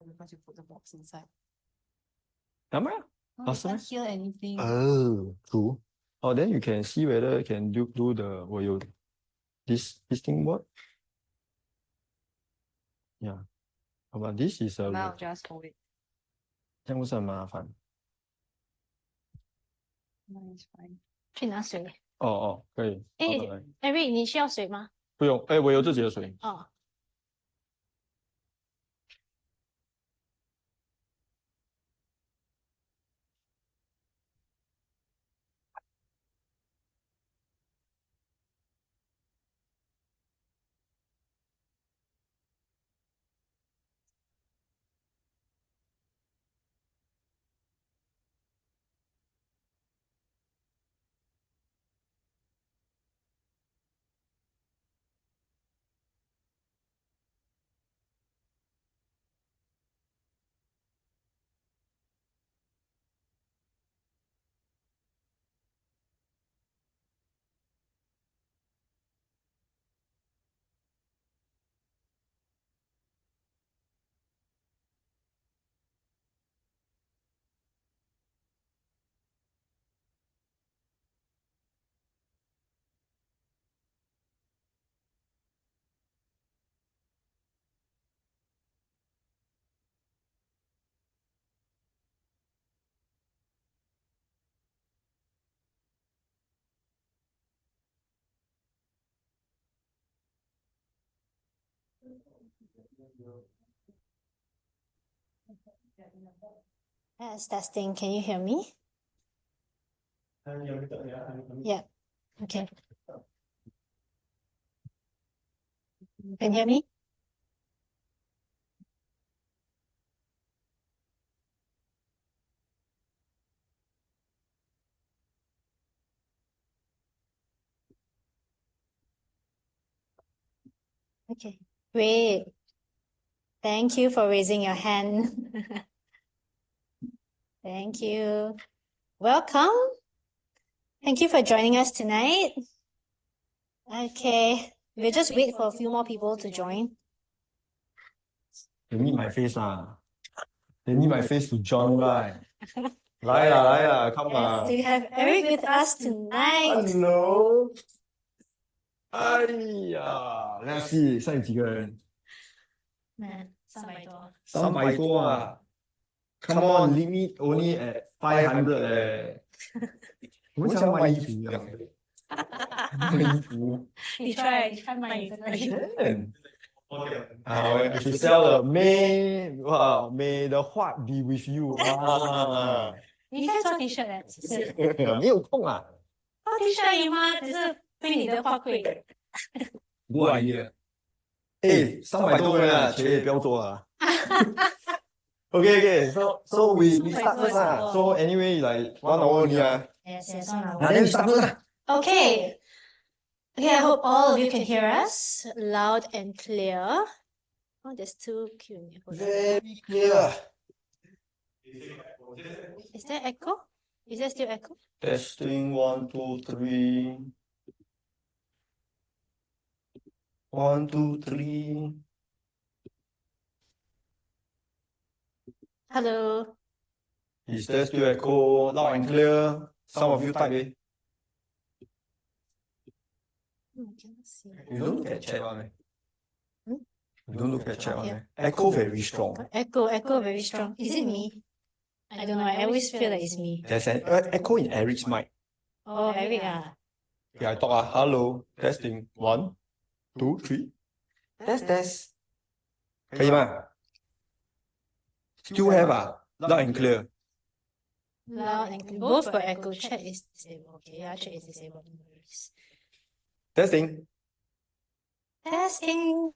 because you put the box inside. Camera? Oh, you can't hear anything. Oh, true. Oh, then you can see whether you can do the this thing what? Yeah. But this is a Now just hold it. 这样不是很麻烦？ No, it's fine. 去拿水。哦，可以。Eric，你需要水吗？不用，我有自己的水。哦。Yes, testing. Can you hear me? Yeah. Okay. Can you hear me? Okay, great. Thank you for raising your hand. Thank you. Welcome. Thank you for joining us tonight. Okay, we'll just wait for a few more people to join. They need my face They need my face to join right. 来啦 come Yes, we have Eric with us tonight. Hello. 哎呀，那是上几个人300多。300多啊 ！Come on, limit only at 500我们想卖衣服一样的，卖衣服。你 try 卖你真的。I should sell the may the heart be with you 啊！你可以做 T 恤的，只是没有空啊。做 T 恤而已吗？只是被你的话贵。Good idea。300多个人啊，切，不要做了。Okay. So we start first So anyway, like 1 hour only Yes, 1 hour. Then we start first Okay. Okay, I hope all of you can hear us loud and clear. Oh, there's 2 Q&A. Very clear. Is there echo? Is there still echo? Testing 1, 2, 3. 1, 2, 3. Hello. Is there still echo? Loud and clear. Some of you type it. Cannot see. You don't look at chat one. Hmm? You don't look at chat one. Echo very strong. Echo very strong. Is it me? I don't know. I always feel like it's me. There's an echo in Eric's mic. Oh, Eric Yeah, I talk hello. Testing 1, 2, 3. Test. 可以吗 Still have loud and clear. Loud and clear. Both got echo. Chat is disabled. Okay, yeah, chat is disabled. Testing.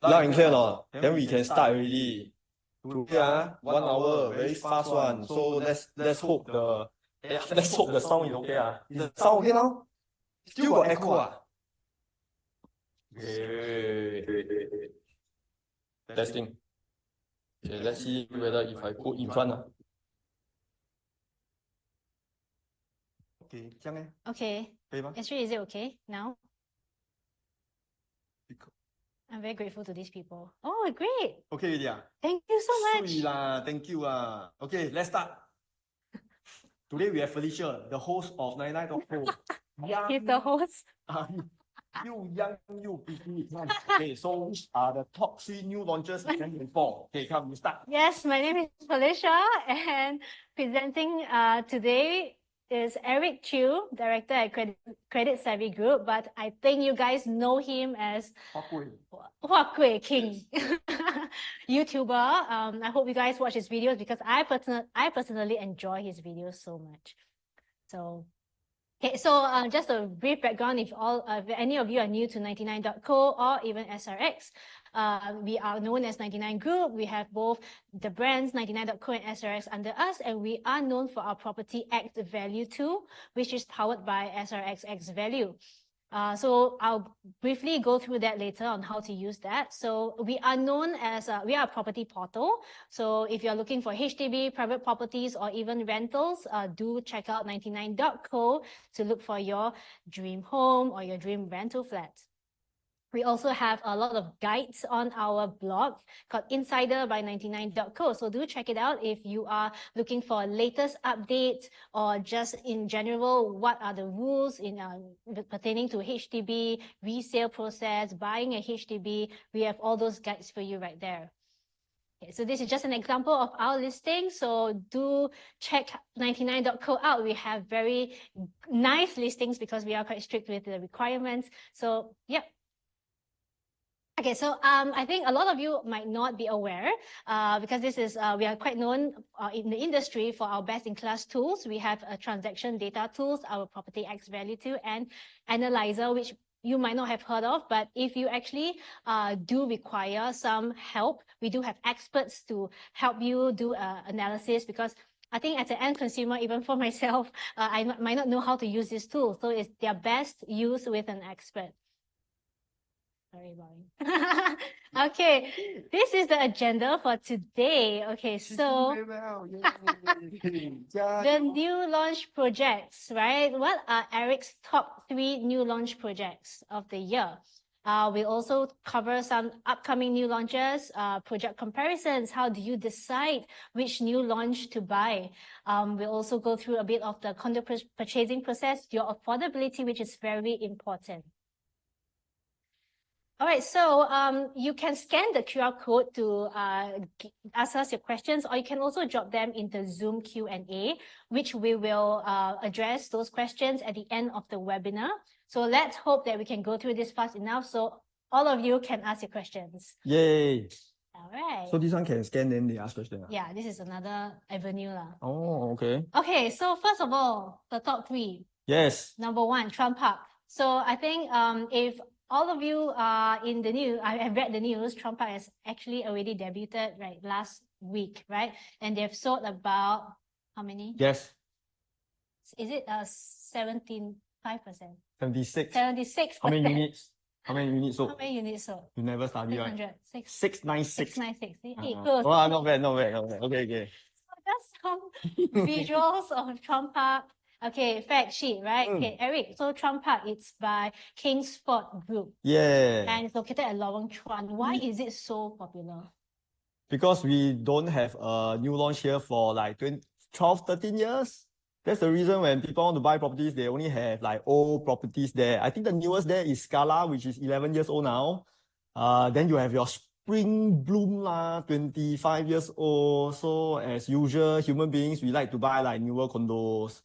Loud and clear no? Then we can start already. Today 1 hour, very fast one. So let's hope the sound is okay Is the sound okay now? Still got echo Okay. Testing. Okay, let's see whether if I put in front Okay, 这样呢 Okay. 可以吗 Actually, is it okay now? I'm very grateful to these people. Oh, great. Okay, already ah? Thank you so much. Sweet lah, thank you ah. Okay, let's start. Today we have Felicia, the host of 99.4. He's the host. You young, you pretty. Okay, so which are the top 3 new launches in 2024? Okay, come, you start. Yes, my name is Felicia, and presenting today is Eric Chiew, director at Credit Savvy Group, but I think you guys know him as Hua Kui King, YouTuber. I hope you guys watch his videos because I personally enjoy his videos so much. So, okay, so just a brief background, if any of you are new to 99.co or even SRX, we are known as 99 Group. We have both the brands 99.co and SRX under us, and we are known for our Property X Value tool, which is powered by SRX X Value. So I'll briefly go through that later on how to use that. So we are known as, we are a property portal. So if you're looking for HDB, private properties, or even rentals, do check out 99.co to look for your dream home or your dream rental flat. We also have a lot of guides on our blog called Insider by 99.co. So do check it out if you are looking for latest updates or just in general, what are the rules in pertaining to HDB, resale process, buying a HDB. We have all those guides for you right there. Okay, so this is just an example of our listing. So do check 99.co out. We have very nice listings because we are quite strict with the requirements. So, yep. Okay, so I think a lot of you might not be aware because this is we are quite known in the industry for our best-in-class tools. We have transaction data tools, our Property X Value tool, and Analyzer, which you might not have heard of. But if you actually do require some help, we do have experts to help you do analysis because I think as an end consumer, even for myself, I might not know how to use this tool. So it's their best used with an expert. Sorry, Bobby. Okay, this is the agenda for today. Okay, so the new launch projects, right? What are Eric's top 3 new launch projects of the year? We'll also cover some upcoming new launches, project comparisons. How do you decide which new launch to buy? We'll also go through a bit of the condo purchasing process, your affordability, which is very important. All right, so you can scan the QR code to ask us your questions, or you can also drop them in the Zoom Q&A, which we will address those questions at the end of the webinar. So let's hope that we can go through this fast enough so all of you can ask your questions. Yay! All right. So this one can scan, then they ask questions. Yeah, this is another avenue. Oh, okay. Okay, so first of all, the top 3. Yes. Number 1, Trump Park. So I think if all of you are in the news, I have read the news, Trump Park has actually already debuted last week, right? And they've sold about, how many? Yes. Is it 75%? 76. 76%. How many units? How many units sold? How many units sold? You never study, right? 600. 696. 696. Hey, Oh, close. not bad. Okay. So that's some visuals of Trump Park. Okay, fact sheet, right? Okay, Eric, so Trump Park, it's by Kingsford Group. Yeah. And it's located at Lorong Chuan. Why is it so popular? Because we don't have a new launch here for like 12, 13 years. That's the reason when people want to buy properties, they only have like old properties there. I think the newest there is Scala, which is 11 years old now. Then you have your Spring Bloom, 25 years old. So as usual, human beings, we like to buy like newer condos.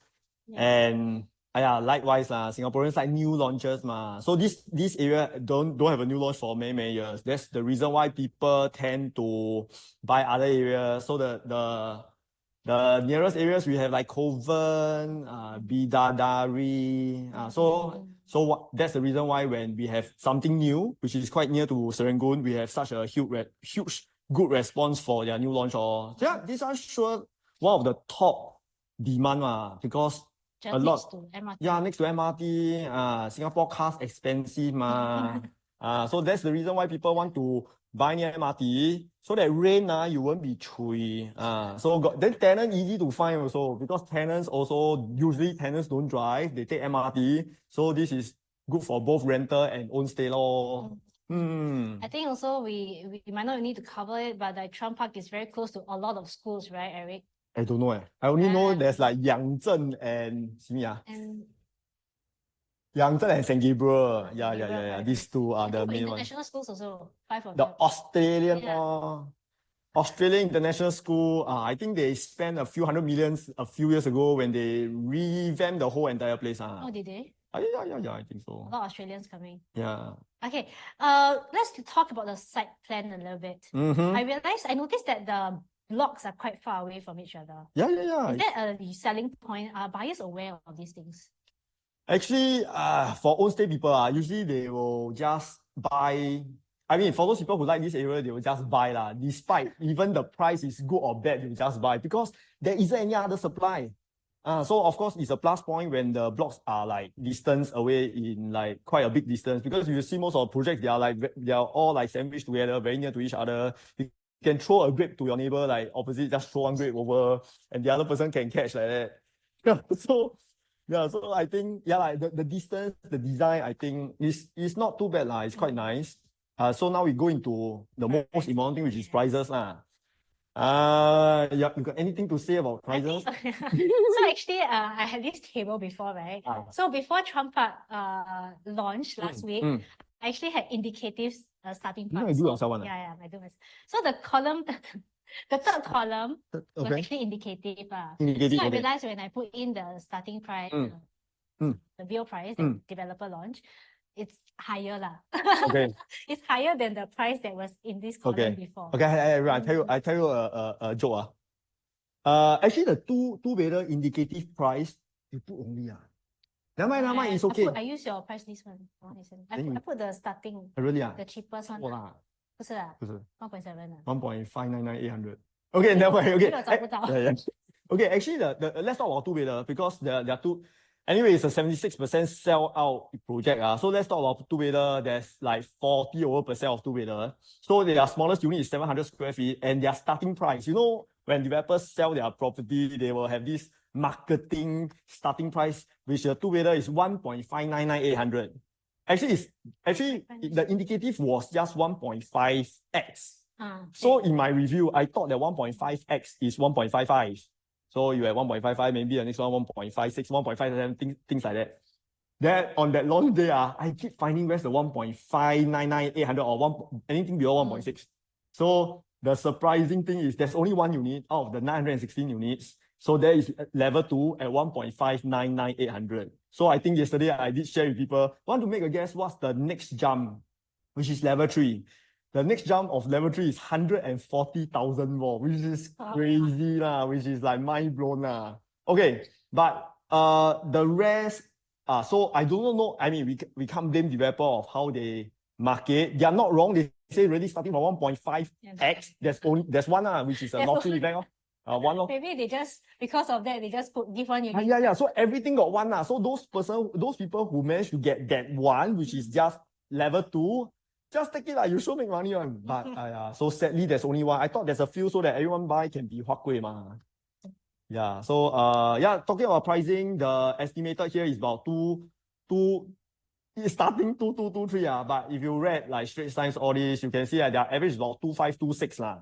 Yeah. And likewise, Singaporeans like new launches. So this area don't have a new launch for many years. That's the reason why people tend to buy other areas. So the nearest areas we have like Kovan, Bidadari. So that's the reason why when we have something new, which is quite near to Serangoon, we have such a huge good response for their new launch. Yeah, these are sure one of the top demand because just a lot. Next to MRT. Yeah, next to MRT. Singapore cars expensive so that's the reason why people want to buy near MRT, so that rain you won't be chui. Then tenant easy to find also because usually tenants don't drive, they take MRT. So this is good for both renter and own stay . Hmm. I think also we might not need to cover it, but like Trump Park is very close to a lot of schools, right, Eric? I don't know. I only know Yeah. there's like Yangzheng and And Yangzheng and St. Gabriel. St. Yeah. Gabriel, right. These two are I the think for main ones. international schools also, 5 of The them. Australian Yeah. Australian International School, I think they spent a few hundred millions a few years ago when they revamped the whole entire place. Oh, did they? Yeah, I think A so. lot of Australians coming. Yeah. Okay, let's talk about the site plan a little bit. I noticed that the blocks are quite far away from each other. Yeah. Is that a selling point? Are buyers aware of these things? Actually, for own stay people, usually they will just buy. I mean, for those people who like this area, they will just buy lah. Despite even the price is good or bad, they will just buy because there isn't any other supply. So of course it's a plus point when the blocks are like distance away in like quite a big distance, because you see most of the projects they are all like sandwiched together, very near to each other. You can throw a grape to your neighbor like opposite, just throw one grape over, and the other person can catch like that. So I think like the distance, the design, I think is not too bad lah. It's quite nice. So now we go into the most important thing, which is prices lah. Yeah, you got anything to say about prices? So actually, I had this table before, right? So before Trump Park launched last week, I actually had indicative starting price. You do yourself one. Yeah, I do myself. So the column, the third column was Okay. actually indicative. Indicative, So I okay. realized when I put in the starting price, the bill price, the developer launch, it's higher lah. Okay. It's higher than the price that was in this column before. Okay, I tell you a joke. Actually the two-bedder indicative price, you put only Never mind, it's okay. I use your price list one. Then I put the starting, Really the cheapest one. 不是啊 1.7 1.599800. Okay, never mind. Okay. 这个找不到。Okay, actually the let's talk about two-bedder because there are two. Anyway, it's a 76% sell out project. So let's talk about two-bedder. There's like 40% of two-bedder. So their smallest unit is 700 square feet, and their starting price, you know, when developers sell their property, they will have this marketing starting price, which the two-bedder is 1.599800. Actually, the indicative was just 1.5x. So in my review, I thought that 1.5x is 1.55. So you have 1.55, maybe the next one 1.56, 1.57, things like that. Then on that launch day, I keep finding where's the 1.599800 or anything below 1.6. So the surprising thing is there's only one unit out of the 916 units. So there is level 2 at 1.599800. So I think yesterday I did share with people, want to make a guess what's the next jump, which is level 3. The next jump of level 3 is 140,000 more, which is crazy lah, which is like mind blown lah. Okay, but the rest, so I don't know. I mean, we can't blame developer of how they market. They are not wrong. They say really starting from 1.5x. There's one which is a lottery event. One Maybe they just, because of that, they just give one unit. Yeah. So everything got one. So those people who managed to get that one, which is just level 2, just take it lah. You sure make money on. But so sadly there's only one. I thought there's a few so that everyone buy can be huat kueh ma. Yeah. So talking about pricing, the estimated here is about it's starting 2,223. But if you read like Straits Times, all this, you can see that their average is about 2,526 lah.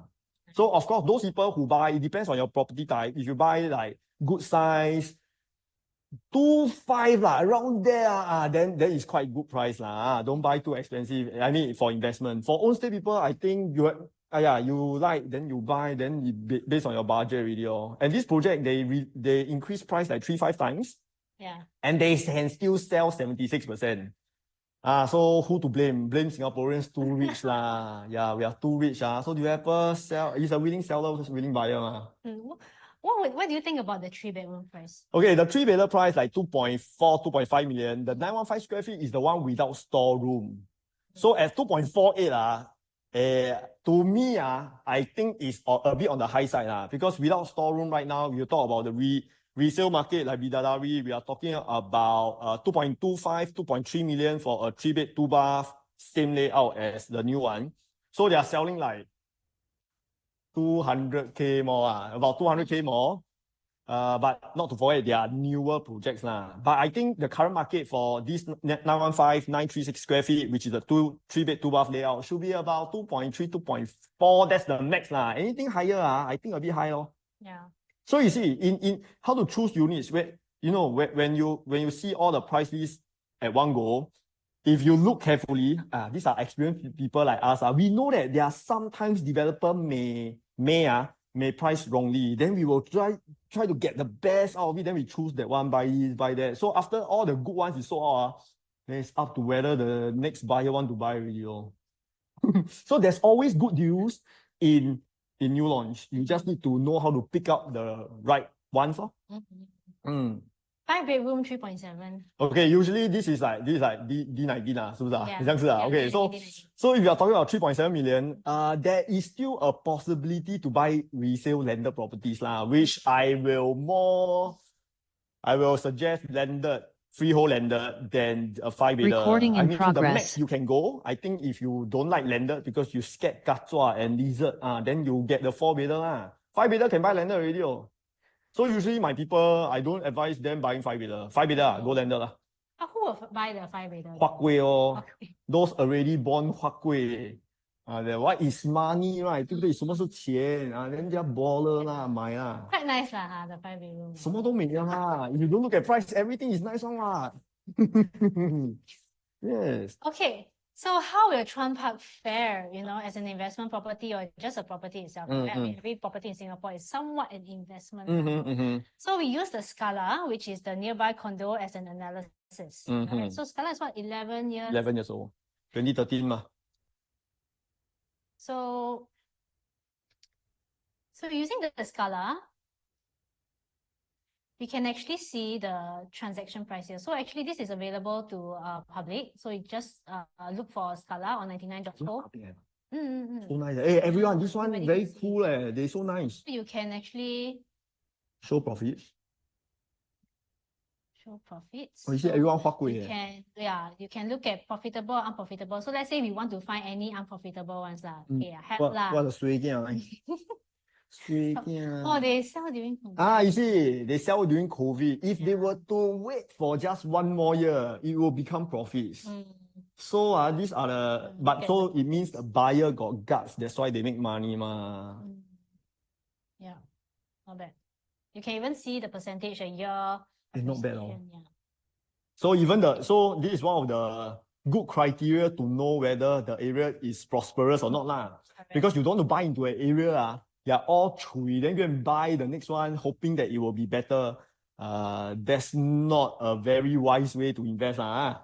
So of course, those people who buy, it depends on your property type. If you buy like good size, 2.5 lah, around there, then it's quite good price lah. Don't buy too expensive. I mean, for investment. For own stay people, I think you like, then you buy, then based on your budget really. And this project, they increase price like 3-5 times. Yeah. And they can still sell 76%. So who to blame? Blame Singaporeans too rich lah. Yeah, we are too rich. So developer sell, is a willing seller, willing buyer. What do you think about the 3-bedroom price? Okay, the 3-bedroom price like 2.4, 2.5 million. The 915 square feet is the one without storeroom. So at 2.48, to me, I think it's a bit on the high side because without storeroom right now, you talk about the resale market like Bidadari, we are talking about 2.25, 2.3 million for a 3-bed, 2-bath, same layout as the new one. So they are selling like 200K more, about 200K more. But not to forget, there are newer projects lah. But I think the current market for this 915, 936 square feet, which is a 3-bed, 2-bath layout, should be about 2.3, 2.4. That's the max lah. Anything higher, I think a bit high. Yeah. So you see, in how to choose units, when you see all the price lists at one go, if you look carefully, these are experienced people like us. We know that there are sometimes developer may price wrongly. Then we will try to get the best out of it. Then we choose that one, buy this, buy that. So after all the good ones is sold out, then it's up to whether the next buyer want to buy really. So there's always good deals in new launch. You just need to know how to pick up the right ones. Mm-hmm. 5-bedroom 3.7. Okay, usually this is like D19 lah, Yeah. Okay, so if you are talking about 3.7 million, there is still a possibility to buy resale landed properties lah, which I will suggest landed, freehold landed than a 5-bedder. Recording in the progress. max you can go. I think if you don't like landed because you scared kachua and lizard, then you get the 4-bedder lah. 5-bedder can buy landed already. So usually my people, I don't advise them buying 5-bedder. 5-bedder, go landed lah. Who will buy the 5-bedder? Huat Kueh those already born Huat Kueh. What is money, right? 对不对？什么是钱？人家 baller 啦，买啦。 Quite nice lah, the 5-bedroom. 什么都没有啦。If you don't look at price, everything is nice one lah. Yes. Okay, so how will Chuan Park fare, as an investment property or just a property itself? Right? I mean, every property in Singapore is somewhat an investment. So we use the Scala, which is the nearby condo, as an analysis. Right? So Scala is what, 11 years? 11 years old. 2013 ma. So using the Scala, we can actually see the transaction price here. So actually this is available to public. So you just look for Scala on 99.co. So nice. Hey, everyone, this one very cool. They're so nice. You can actually show profits. Show profits. Oh, you see everyone Huat Kueh. You can look at profitable, unprofitable. So let's say we want to find any unprofitable ones lah. What the suay kia? Oh, they sell during COVID. You see, they sell during COVID. If they were to wait for just one more year, it will become profits. So these are the so it means the buyer got guts. That's why they make money ma. Yeah, not bad. You can even see the percentage a year. Not bad. So this is one of the good criteria to know whether the area is prosperous or not lah. Because you don't want to buy into an area they are all chui, then go and buy the next one hoping that it will be better. That's not a very wise way to invest lah.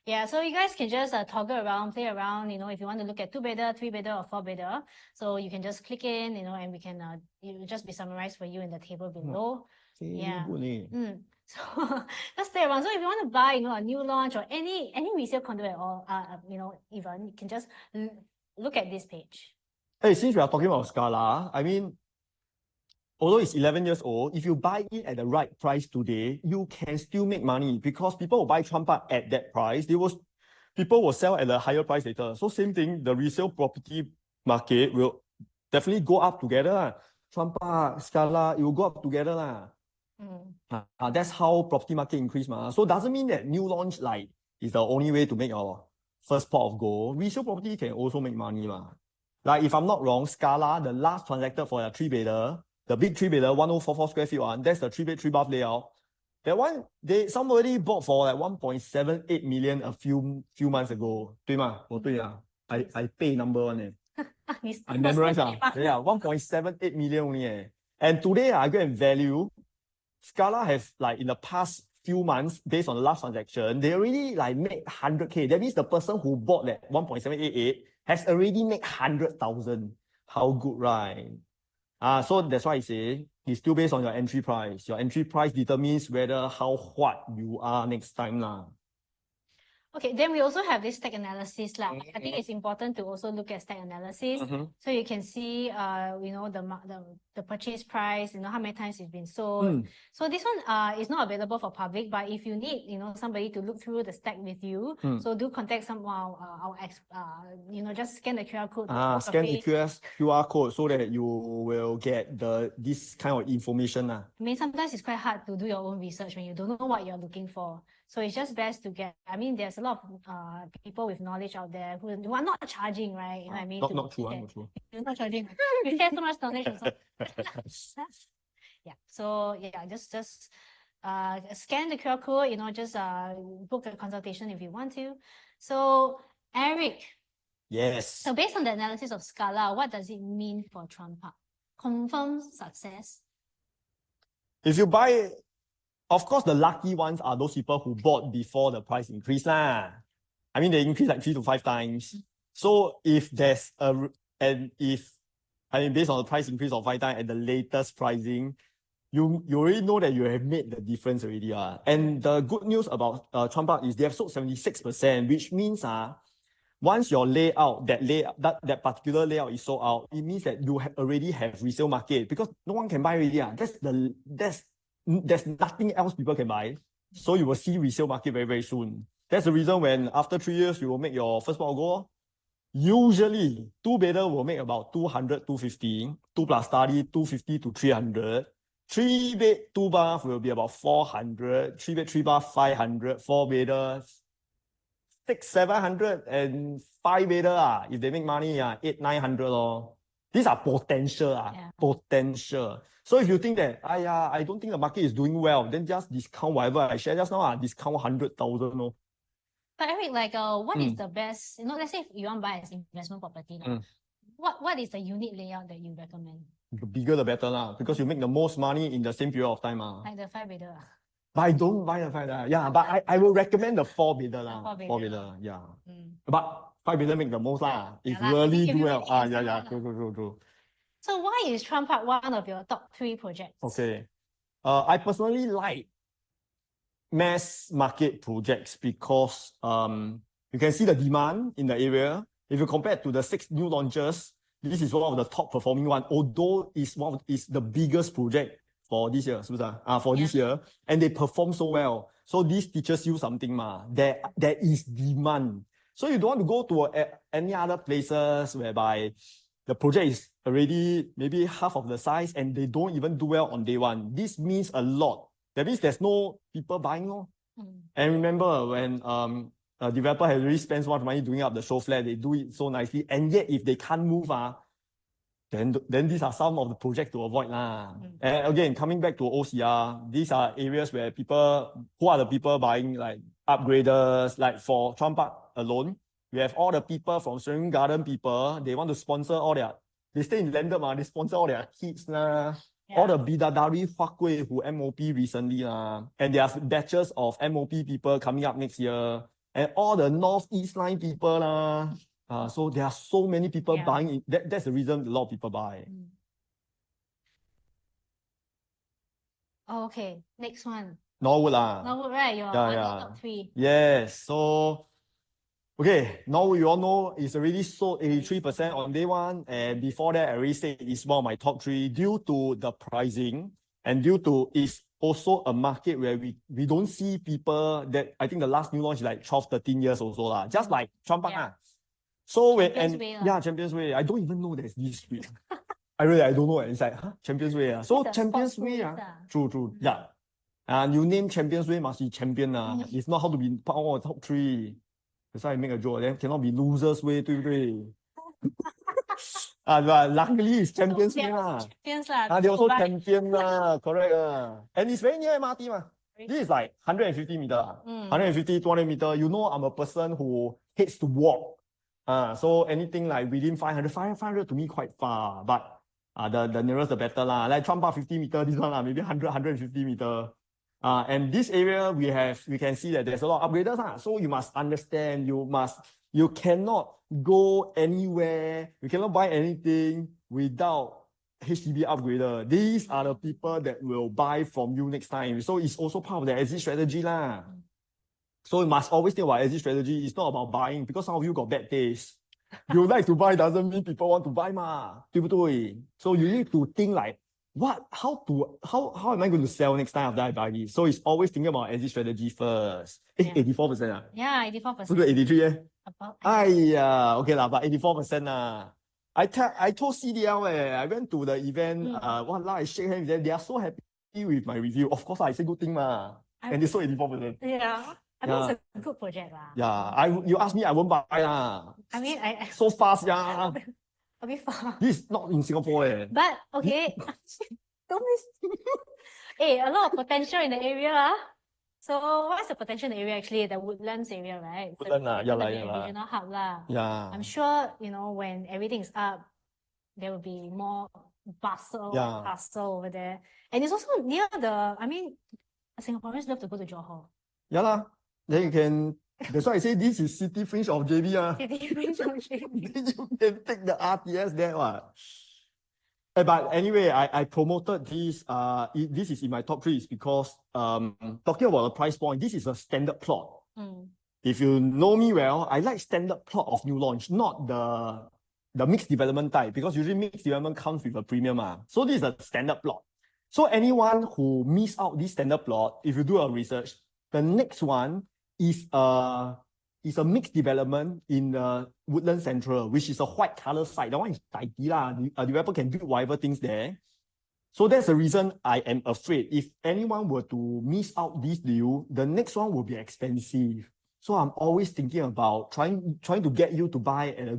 Yeah, so you guys can just toggle around, play around, if you want to look at 2-bedder, 3-bedder or 4-bedder. So you can just click in, and we can, it will just be summarized for you in the table below. Yeah. So let's play around. So if you want to buy, a new launch or any resale condo at all, even, you can just look at this page. Hey, since we are talking about Scala, I mean, although it's 11 years old, if you buy it at the right price today, you can still make money because people will buy Chuan Park at that price. People will sell at a higher price later. So same thing, the resale property market will definitely go up together. Chuan Park, Scala, it will go up together. That's how property market increase. So doesn't mean that new launch is the only way to make your first pot of gold. Resale property can also make money. Like if I'm not wrong, Scala, the last transacted for a 3-bedder, the big 3-bedder, 1044 square feet one, that's the 3-bed, 3-bath layout. That one, somebody bought for like 1.78 million a few months ago. 对吗？我对啊。I pay number one. I memorize. 1.78 million only. And today I go and value. Scala has in the past few months, based on the last transaction, they already made 100K. That means the person who bought that 1.788 has already made 100,000. How good, right? So that's why I say it's still based on your entry price. Your entry price determines how hot you are next time lah. Okay, then we also have this stack analysis lah. I think it's important to also look at stack analysis. So you can see, you know, the purchase price, you know, how many times it's been sold. So this one is not available for public, but if you need, you know, somebody to look through the stack with you, so do contact some you know, just scan the QR code. Scan the QR code so that you will get this kind of information. I mean, sometimes it's quite hard to do your own research when you don't know what you're looking for. So it's just best to get, I mean, there's a lot of people with knowledge out there who are not charging, right? You know what I mean? Not true, not true. You're not charging. You share so much knowledge also. Yeah, so yeah, just scan the QR code, you know, just book a consultation if you want to. So Eric. Yes. So based on the analysis of Scala, what does it mean for Chuan Park? Confirm success? If you buy, of course, the lucky ones are those people who bought before the price increase lah. I mean, they increase like 3 to 5 times. So if there's based on the price increase of 5 times at the latest pricing, you already know that you have made the difference already. And the good news about Chuan Park is they have sold 76%, which means once your layout, that particular layout is sold out, it means that you already have resale market because no one can buy already. There's nothing else people can buy. So you will see resale market very, very soon. That's the reason when after 3 years, you will make your first pot of gold. Usually, 2-bedder will make about 200, 250. 2 plus study, 250 to 300. 3-bed, 2-bath will be about 400. 3-bed, 3-bath, 500. 4-bedder, 600, 700, and 5-bedder, if they make money, 800, 900. These are potential. Potential. So if you think that, I don't think the market is doing well, then just discount whatever I shared just now, discount 100,000. But Eric, like, what is the best, you know, let's say if you want to buy as investment property, what is the unit layout that you recommend? The bigger the better, because you make the most money in the same period of time. Like the 5-bedder. But I don't buy the 5-bedder. Yeah, but I will recommend the 4-bedder. 4-bedder. Yeah. But 5-bedder make the most if really do well. True. So why is Chuan Park one of your top 3 projects? Okay. I personally like mass market projects because you can see the demand in the area. If you compare it to the 6 new launches, this is one of the top performing one, although it's the biggest project for this year, this year, and they perform so well. So this teaches you something, there is demand. So you don't want to go to any other places whereby the project is already maybe half of the size and they don't even do well on day one. This means a lot. That means there's no people buying. And remember, when a developer has already spent so much money doing up the show flat, they do it so nicely, and yet if they can't move, then these are some of the projects to avoid. And again, coming back to OCR, these are areas where who are the people buying like upgraders, like for Chuan Park alone, we have all the people from Serangoon Garden people, they want to sponsor they stay in landed, they sponsor all their kids. All the Bidadari Huakui who MOP recently, and there's batches of MOP people coming up next year, and all the Northeast Line people. So there are so many people buying. That's the reason a lot of people buy. Okay, next one. Norwood. Norwood, right? Your top 3. Yes. So, okay, Norwood, you all know, it's already sold 83% on day one. And before that, I already said it's one of my top 3 due to the pricing and due to it's also a market where we don't see people that, I think the last new launch is like 12, 13 years also. Just like Chuan Park. So Champions Way. I don't even know there's this street. I don't know. It's like, Champions Way. So Champions Way. True. Yeah. And you name Champions Way must be champion. If not, how to be part of the top 3? That's why I make a joke. Then cannot be losers way, 对不对? But luckily it's Champions Way. They also champion correct. And it's very near MRT. This is like 150 meter. 150, 200 meter. You know I'm a person who hates to walk. So anything like within 500 to me quite far, but the nearest the better Like Chuan Park 50 meter, this one maybe 100, 150 meter. And this area we can see that there's a lot of upgraders. So you must understand, you cannot go anywhere, you cannot buy anything without HDB upgrader. These are the people that will buy from you next time. So it's also part of the exit strategy . So you must always think about exit strategy. It's not about buying because some of you got bad taste. You like to buy doesn't mean people want to buy ma. 对不对? So you need to think like, how am I going to sell next time after I buy this? So it's always thinking about exit strategy first. Yeah. 84% ah? Yeah, 84%. 不是 83 eh? About, Okay lah, but 84% ah. I told CDL I went to the event, I shake hands with them. They are so happy with my review. Of course, I say good thing ma. And they sold 84%. yeah. I mean, it's a good project lah. Yeah, you ask me, I won't buy lah. I mean, So fast, yeah. a bit far. This is not in Singapore eh. But okay, don't hey, a lot of potential in the area. So what's the potential in the area actually? The Woodlands area, right? Woodlands yeah lah. Regional hub lah. Yeah. I'm sure, when everything is up, there will be more bustle, hustle over there. And it's also near Singaporeans love to go to Johor. Yeah lah. Then you can, that's why I say this is city fringe of JB ah. City fringe of JB. Then you can take the RTS there what. But anyway, I promoted this. This is in my top 3 is because talking about the price point, this is a standard plot. If you know me well, I like standard plot of new launch, not the mixed development type, because usually mixed development comes with a premium. So this is a standard plot. So anyone who miss out this standard plot, if you do a research, the next one is a mixed development in Woodland Central, which is a white color site. That one is tidy lah. A developer can build whatever things there. So that's the reason I am afraid. If anyone were to miss out this deal, the next one will be expensive. So I'm always thinking about trying to get you to buy at a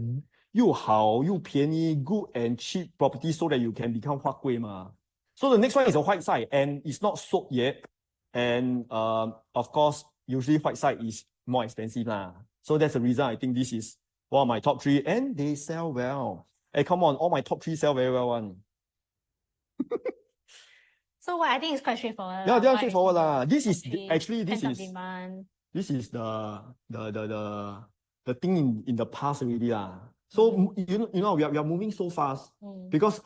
又好又便宜 good and cheap property so that you can become 花贵嘛. So the next one is a white site and it's not sold yet. And of course, usually white site is more expensive lah. So that's the reason I think this is one of my top 3 and they sell well. Hey, come on, all my top 3 sell very well one. So what I think is quite straightforward. Yeah, they are straightforward lah. This is demand. This is the thing in the past already lah. So you know we are moving so fast because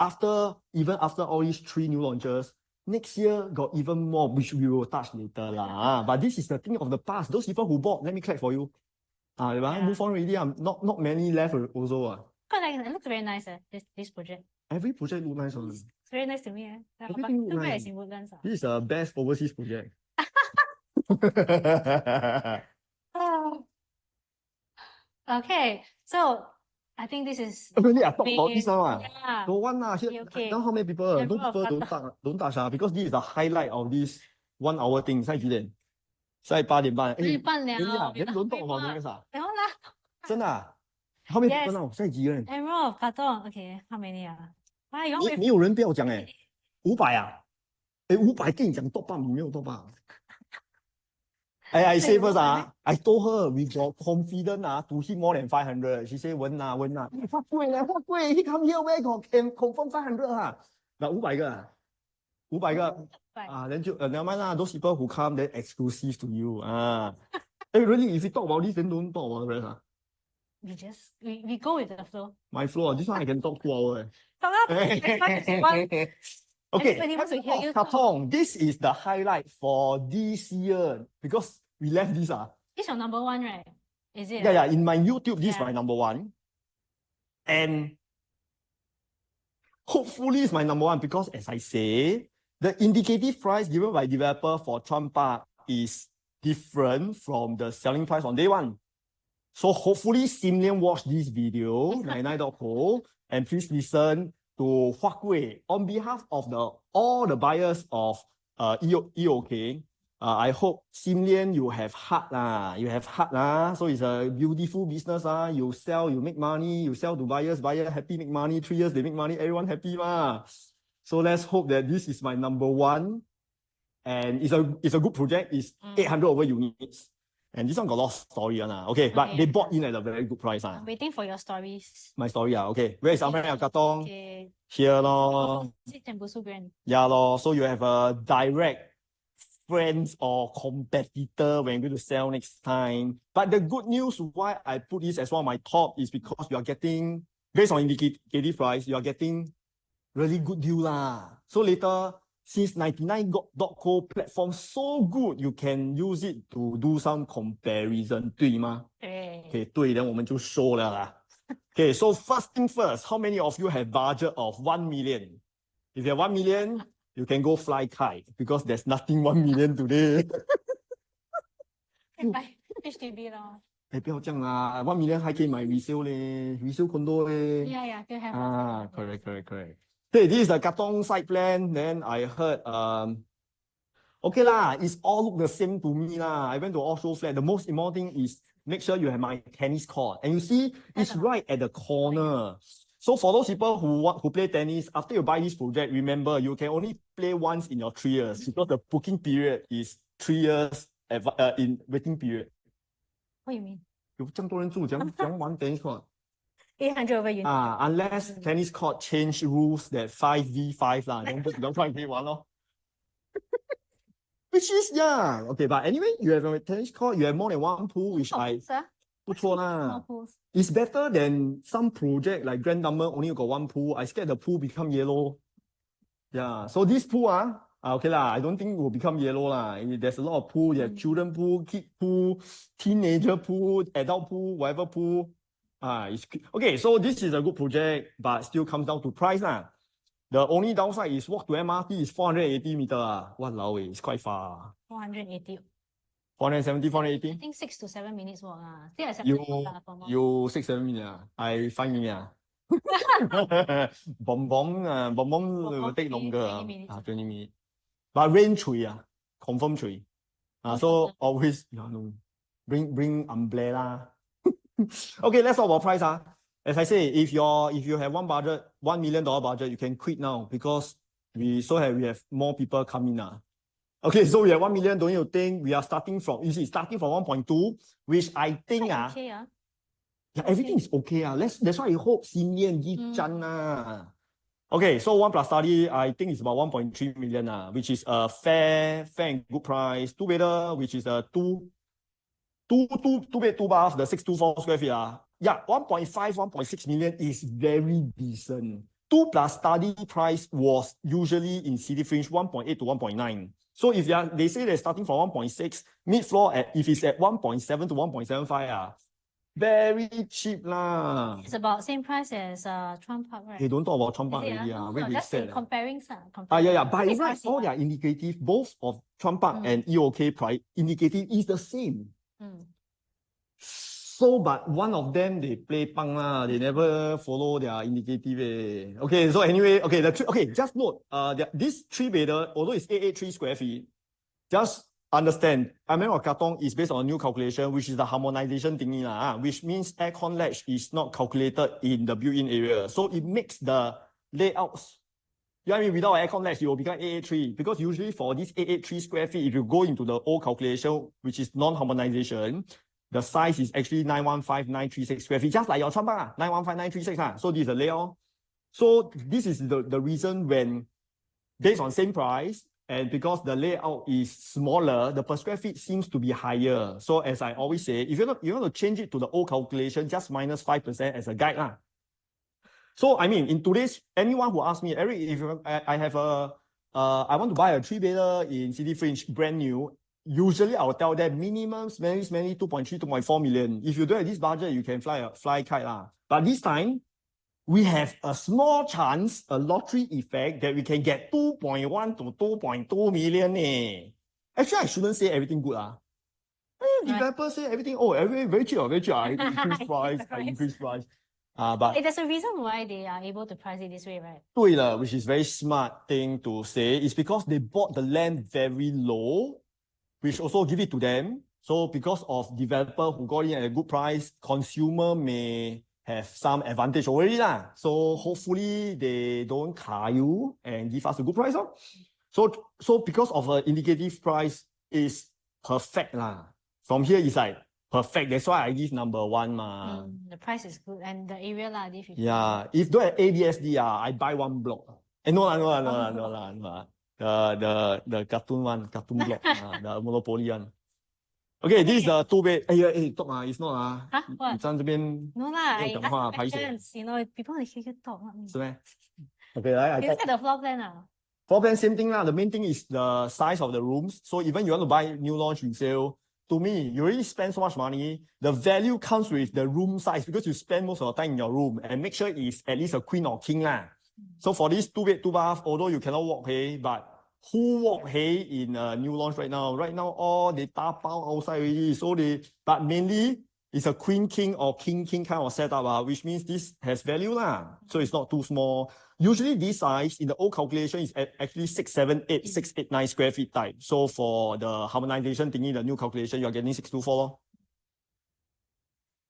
even after all these 3 new launches, next year got even more, which we will touch later lah. But this is the thing of the past. Those people who bought, let me clap for you. Move on already. Not many left also. It looks very nice. This project. Every project looks nice. It's very nice to me. Everything looks nice. In Woodlands. This is the best overseas project. Okay, so I think this is really I talk about this now. Yeah. Don't want lah. Okay. Now how many people? Don't touch because this is the highlight of this 1 hour thing. 现在几点？现在8点半。8点半了。Then don't talk about this ah. 然后呢？真的啊？How many people now？现在几个人？ Emerald of Carton. Okay, how many 啊？没有人不要讲500啊？500跟你讲 top up， 你没有 top up。I say first I told her we got confident to hit more than 500. She say 稳啊。花贵 He come here where got can confirm 500啊？那500个500个then 就never mind啦。Those people who come then exclusive to you really if you talk about this then don't talk about the rest We go with the flow. My flow this one I can talk 2 hours. Okay, Katong, this is the highlight for this year because we left this. It's your number 1, right? Is it? Yeah. In my YouTube, this is my number 1. And hopefully it's my number 1 because as I say, the indicative price given by developer for Chuan Park is different from the selling price on day 1. So hopefully Simlian watch this video, 99.co, and please listen to Hua Gui on behalf of all the buyers of EOK. I hope Simlian you have heart lah. You have heart lah. So it's a beautiful business lah. You sell, you make money. You sell to buyers. Buyer happy, make money. 3 years they make money. Everyone happy lah. So let's hope that this is my number 1, and it's a good project. It's 800 over units. And this one got a lot of story okay, but they bought in at a very good price. I'm waiting for your stories. My story okay. Where is America Katong? Okay. Here lor. Yeah lor. So you have a direct friends or competitor when you're going to sell next time. But the good news why I put this as one of my top is because you are getting, based on indicative price, you are getting really good deal lah. So later since 99.co platform so good, you can use it to do some comparison, 对吗？对。 Okay, 对，then 我们就 show 了啦。Okay, so first thing first, how many of you have budget of 1 million? If you have 1 million, you can go fly kite because there's nothing 1 million today. 买 HDB 咯。哎，不要这样啦，1 million 还可以买 resale 嘞，resale condo 嘞。Yeah, still have. Correct. Okay, this is the Katong side plan. Then I heard, okay lah, it's all look the same to me lah. I went to all show flat. The most important thing is make sure you have my tennis court. And you see, it's right at the corner. So for those people who play tennis, after you buy this project, remember you can only play once in your 3 years because the booking period is 3 years in waiting period. What do you mean? 有这么多人住，讲玩 tennis court $800 over unit. unless tennis court change rules that 5v5 lah, then 不可以玩咯。Which is okay, but anyway, you have a tennis court, you have more than one pool, which Sir? 不错啦。 Small pools. It's better than some project like Grand Number only got one pool. I scared the pool become yellow. Yeah, so this pool okay lah, I don't think it will become yellow lah. There's a lot of pool, you have children pool, kid pool, teenager pool, adult pool, whatever pool. Okay, so this is a good project, but still comes down to price lah. The only downside is walk to MRT is 480 meter. Walao, it's quite far. 480. 470, I 480? think 6 to 7 minutes walk. Still acceptable for more. You 6, 7 minutes. I 5 minutes. Bomb will take longer. 20 minutes. 20 minutes. But rain tree, confirm tree. So always bring umbrella. Okay, let's talk about price. As I say, if you have $1 million budget, you can quit now because we have more people coming now. Okay, so we have 1 million. Don't you think we are starting from 1.2, which I think Okay, everything is okay. That's why I hope Simian give Chan. Okay, so 1 plus study, I think it's about 1.3 million, which is a fair and good price. 2 bedder, which is a two bed, 2 bath, the 624 square feet. Yeah, 1.5, 1.6 million is very decent. 2 plus study price was usually in City Fringe 1.8 to 1.9. So if they say they're starting from 1.6, mid floor if it's at 1.7 to 1.75, very cheap lah. It's about same price as Trump Park, right? Hey, don't talk about Trump Park already. No, just sad, comparing. Yeah. By right, all their indicative, both of Trump Park and EOK price indicative is the same. So, but one of them they play pang lah. They never follow their indicative. Okay, so anyway, just note, this 3 bedder, although it's 883 square feet, just understand, of Katong is based on a new calculation, which is the harmonization thingy lah, which means aircon latch is not calculated in the built-in area. So it makes the layouts. Without aircon latch, it will become 883 because usually for this 883 square feet, if you go into the old calculation, which is non-harmonization, the size is actually 915,936 square feet, just like your Trump Park, 915,936. So this is the layout. So this is the reason when, based on same price, and because the layout is smaller, the per square feet seems to be higher. So as I always say, if you want to change it to the old calculation, just minus 5% as a guide lah. So in today's, anyone who asks me, Eric, if I have I want to buy a 3 bedder in City Fringe, brand new. Usually, I will tell them minimum, smelly, 2.3, 2.4 million. If you don't have this budget, you can fly kite lah. But this time, we have a small chance, a lottery effect, that we can get 2.1 to 2.2 million. Actually, I shouldn't say everything good. Developers say everything, everything very cheap, very cheap. I increase price. But there's a reason why they are able to price it this way, right? 对了, which is very smart thing to say. It's because they bought the land very low, which also give it to them. So because of developer who got in at a good price, consumer may have some advantage already lah. So hopefully they don't car you and give us a good price. So because of an indicative price is perfect lah. From here it's like perfect. That's why I give number 1 ma. The price is good and the area lah. Yeah, if don't have ABSD, I buy 1 block. No. The cartoon block, the Monopoly one. Okay, this is the 2 bed. Talk it's not What? 你站这边 No lah, I 讲话 ask 拍手 questions. People want to hear you talk, not me. 是咩？Okay, I You look at the floor plan Floor plan, same thing lah. The main thing is the size of the rooms. So even you want to buy new launch resale, to me, you already spend so much money. The value comes with the room size because you spend most of the time in your room and make sure it's at least a queen or king lah. So for this 2 bed, 2 bath, although you cannot walk hey, but who walk hey in a new launch right now? Right now, all they tapao outside already. So but mainly it's a queen king or king kind of setup, which means this has value lah. So it's not too small. Usually this size in the old calculation is actually 678, 9 square feet type. So for the harmonization thingy, the new calculation, you're getting 624 lor.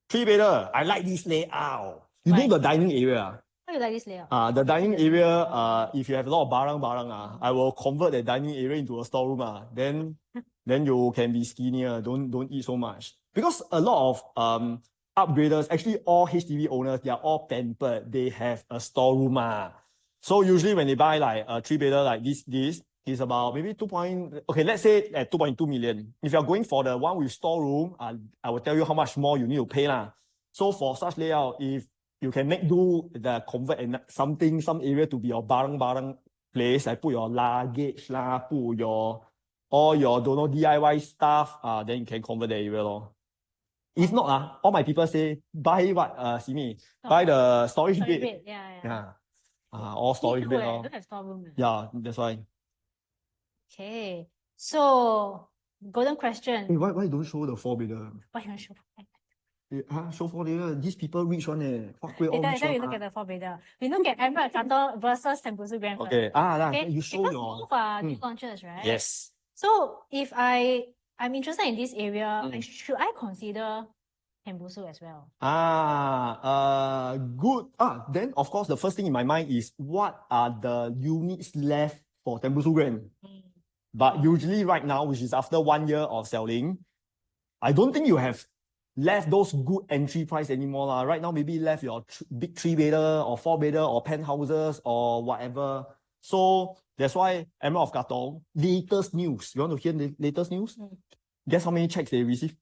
3-bedder, I like this layout. You know the dining area. How you like this layout? The dining area, if you have a lot of barang, I will convert the dining area into a storeroom. Then you can be skinnier. Don't eat so much. Because a lot of upgraders, actually all HDB owners, they are all pampered. They have a storeroom. So usually when they buy like a 3-bedder like this is about maybe let's say at 2.2 million. If you're going for the one with storeroom, I will tell you how much more you need to pay lah. So for such layout, if you can convert some area to be your barang place, like put your luggage lah, put all your DIY stuff, then you can convert the area lor. If not, all my people say buy what, Simi? Buy the storage bed. Yeah. All storage bed lor. Don't have storeroom. Yeah, that's why. Okay. So golden question. Hey, why don't show the 4-bedder? Why you want to show? Show 4-bedder. These people rich one Later we look at the 4-bedder. We look at Emerald Katong versus Tembusu Grand first. Okay. You show because your both are new launches, right? Yes. So if I'm interested in this area, should I consider Tembusu as well? Good. Then of course the first thing in my mind is what are the units left for Tembusu Grand? But usually right now, which is after 1 year of selling, I don't think you have left those good entry price anymore lah. Right now, maybe left your big 3-bedder or 4-bedder or penthouses or whatever. So that's why Emerald of Katong, latest news. You want to hear the latest news? Guess how many checks they receive?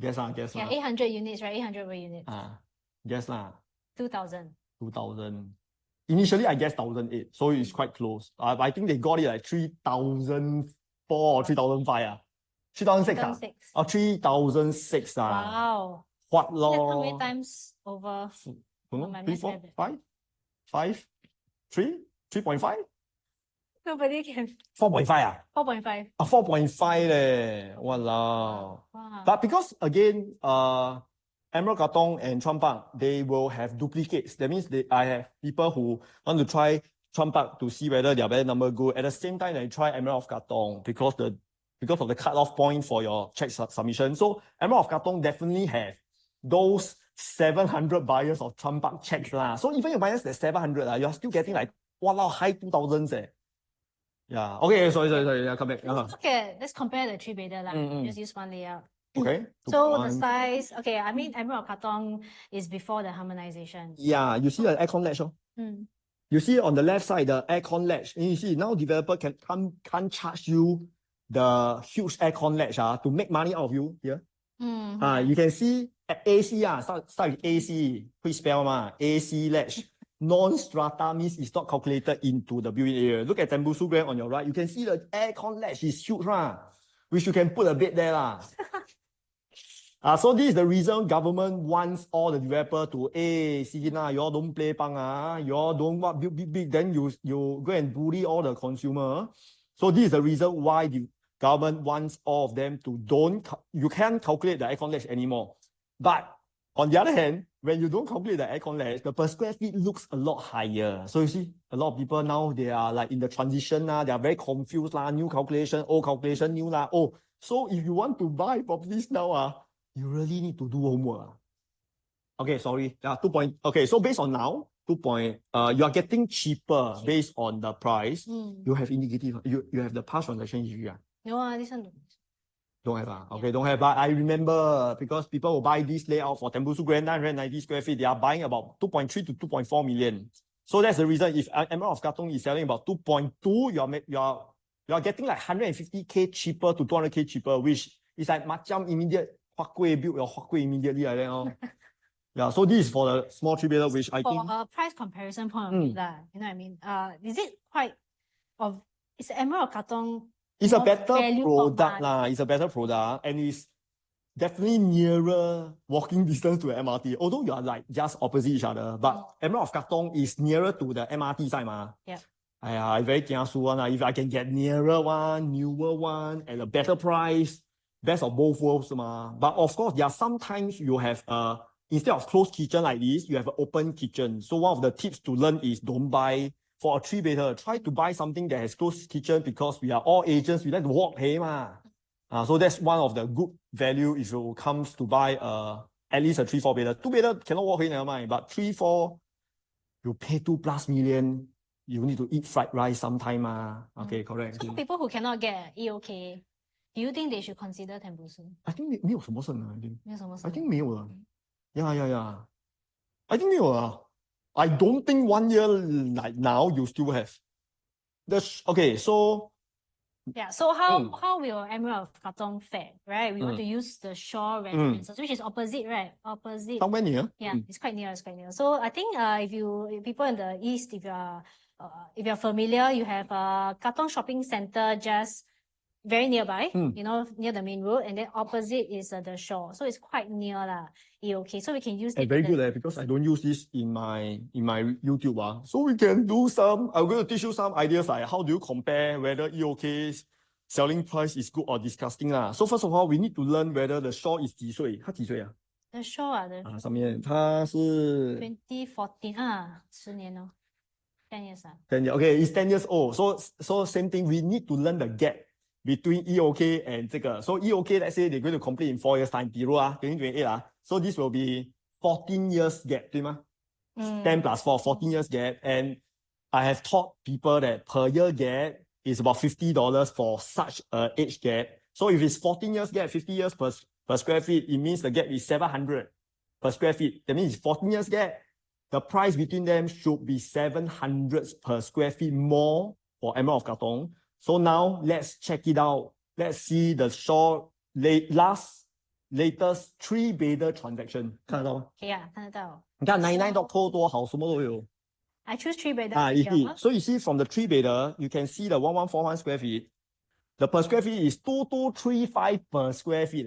Guess lah. Yeah, 800 units, right? 800 per unit. Guess lah. 2,000. 2,000. Initially, I guess 1,008, so it's quite close. I think they got it like 3,004 or 3,005. 3,006. Or 3,006. Wow. What law? That's how many times over? 3, 4, 5? 5? 3? 3.5? Nobody can. 4.5 4.5. 4.5 leh. Walao. Wow. But because again, Emerald Katong and Chuan Park, they will have duplicates. That means I have people who want to try Chuan Park to see whether their better number good. At the same time, they try Emerald of Katong because of the cut-off point for your check submission. So Emerald of Katong definitely have those 700 buyers of Chuan Park checks lah. So even you minus the 700, you're still getting like high 2,000s. Yeah. Okay. Sorry. Yeah, come back. Let's compare the 3-bedder lah. Just use one layout. Okay. So the size, I mean Emerald Katong is before the harmonization. Yeah, you see the aircon latch. You see on the left side the aircon latch. And you see now developer can't charge you the huge aircon latch to make money out of you here. You can see at AC start with AC. Quick spell AC latch. Non-strata means it's not calculated into the built-in area. Look at Tembusu Grand on your right. You can see the aircon latch is huge, which you can put a bed there. So this is the reason government wants all the developer to, you all don't play pang, you all don't build big, then you go and bully all the consumer. So this is the reason why the government wants all of them to you can't calculate the aircon latch anymore. But on the other hand, when you don't calculate the aircon latch, the per square feet looks a lot higher. So you see, a lot of people now, they are like in the transition, they are very confused, new calculation, old calculation, new . So if you want to buy properties now, you really need to do homework. Okay, sorry. Okay, so based on now, you are getting cheaper based on the price. You have indicative, you have the past transaction history. No, this one don't have. Okay, don't have. But I remember because people will buy this layout for Tembusu Grand 990 square feet. They are buying about 2.3 to 2.4 million. So that's the reason if Emerald of Katong is selling about 2.2, you are getting like 150k cheaper to 200k cheaper, which is like macam immediate Huat Kueh build your Huat Kueh immediately like that. Yeah, so this is for the small three bedder, which I For think a price comparison point of view, lah, you know what I mean? Is it quite of, is Emerald of Katong it's a more better value for product money? lah. It's a better product and it's definitely nearer walking distance to the MRT. Although you are like just opposite each other, but Emerald of Katong is nearer to the MRT side ma. Yeah. I very kiasu one. If I can get nearer one, newer one, at a better price, best of both worlds ma. But of course, there are sometimes you have instead of closed kitchen like this, you have an open kitchen. So one of the tips to learn is don't buy for a three bedder. Try to buy something that has closed kitchen because we are all agents. We like to walk hey ma. So that's one of the good value if you comes to buy at least a 3-4 bedder. 2 bedder cannot walk hey, never mind. But 3-4, you pay 2+ million. You need to eat fried rice sometime. Okay, correct. So people who cannot get EOK, do you think they should consider Tembusu? I think 没有什么剩 I think. 没有什么 I 事。 think 没有了。Yeah. I think 没有了。I don't think 1 year like now you still have. Okay, so Yeah, so how will Emerald of Katong fare, right? We want to use the shore residences, which is opposite, right? Opposite. somewhere near. Yeah, it's quite near. So I think if people in the east, if you're familiar, you have Katong Shopping Center just very nearby, you know, near the main road, and then opposite is the shore. So it's quite near lah. Okay, so we can use it. Very good because I don't use this in my YouTube. So we can do some, I'm going to teach you some ideas like how do you compare whether EOK's selling price is good or disgusting. So first of all, we need to learn whether the shore is 几岁. 他几岁啊? The shore上面它是 2014 10年哦 10 years 10 years. Okay, it's 10 years old. So same thing, we need to learn the gap between EOK and 这个. So EOK, let's say they're going to complete in 4 years time, 比如2028 So this will be 14 years gap, 对吗? 10 plus 4, 14 years gap. And I have taught people that per year gap is about $50 for such a age gap. So if it's 14 years gap, 50 years per square feet, it means the gap is 700 per square feet. That means it's 14 years gap. The price between them should be 700 per square feet more for Emerald of Katong. So now let's check it out. Let's see the short latest 3 bedder transaction. 看得到吗？可以啊，看得到。你看99.co 多好，什么都有。I choose 3 bedder. So you see from the 3 bedder, you can see the 1141 square feet. The per square feet is 2235 per square feet.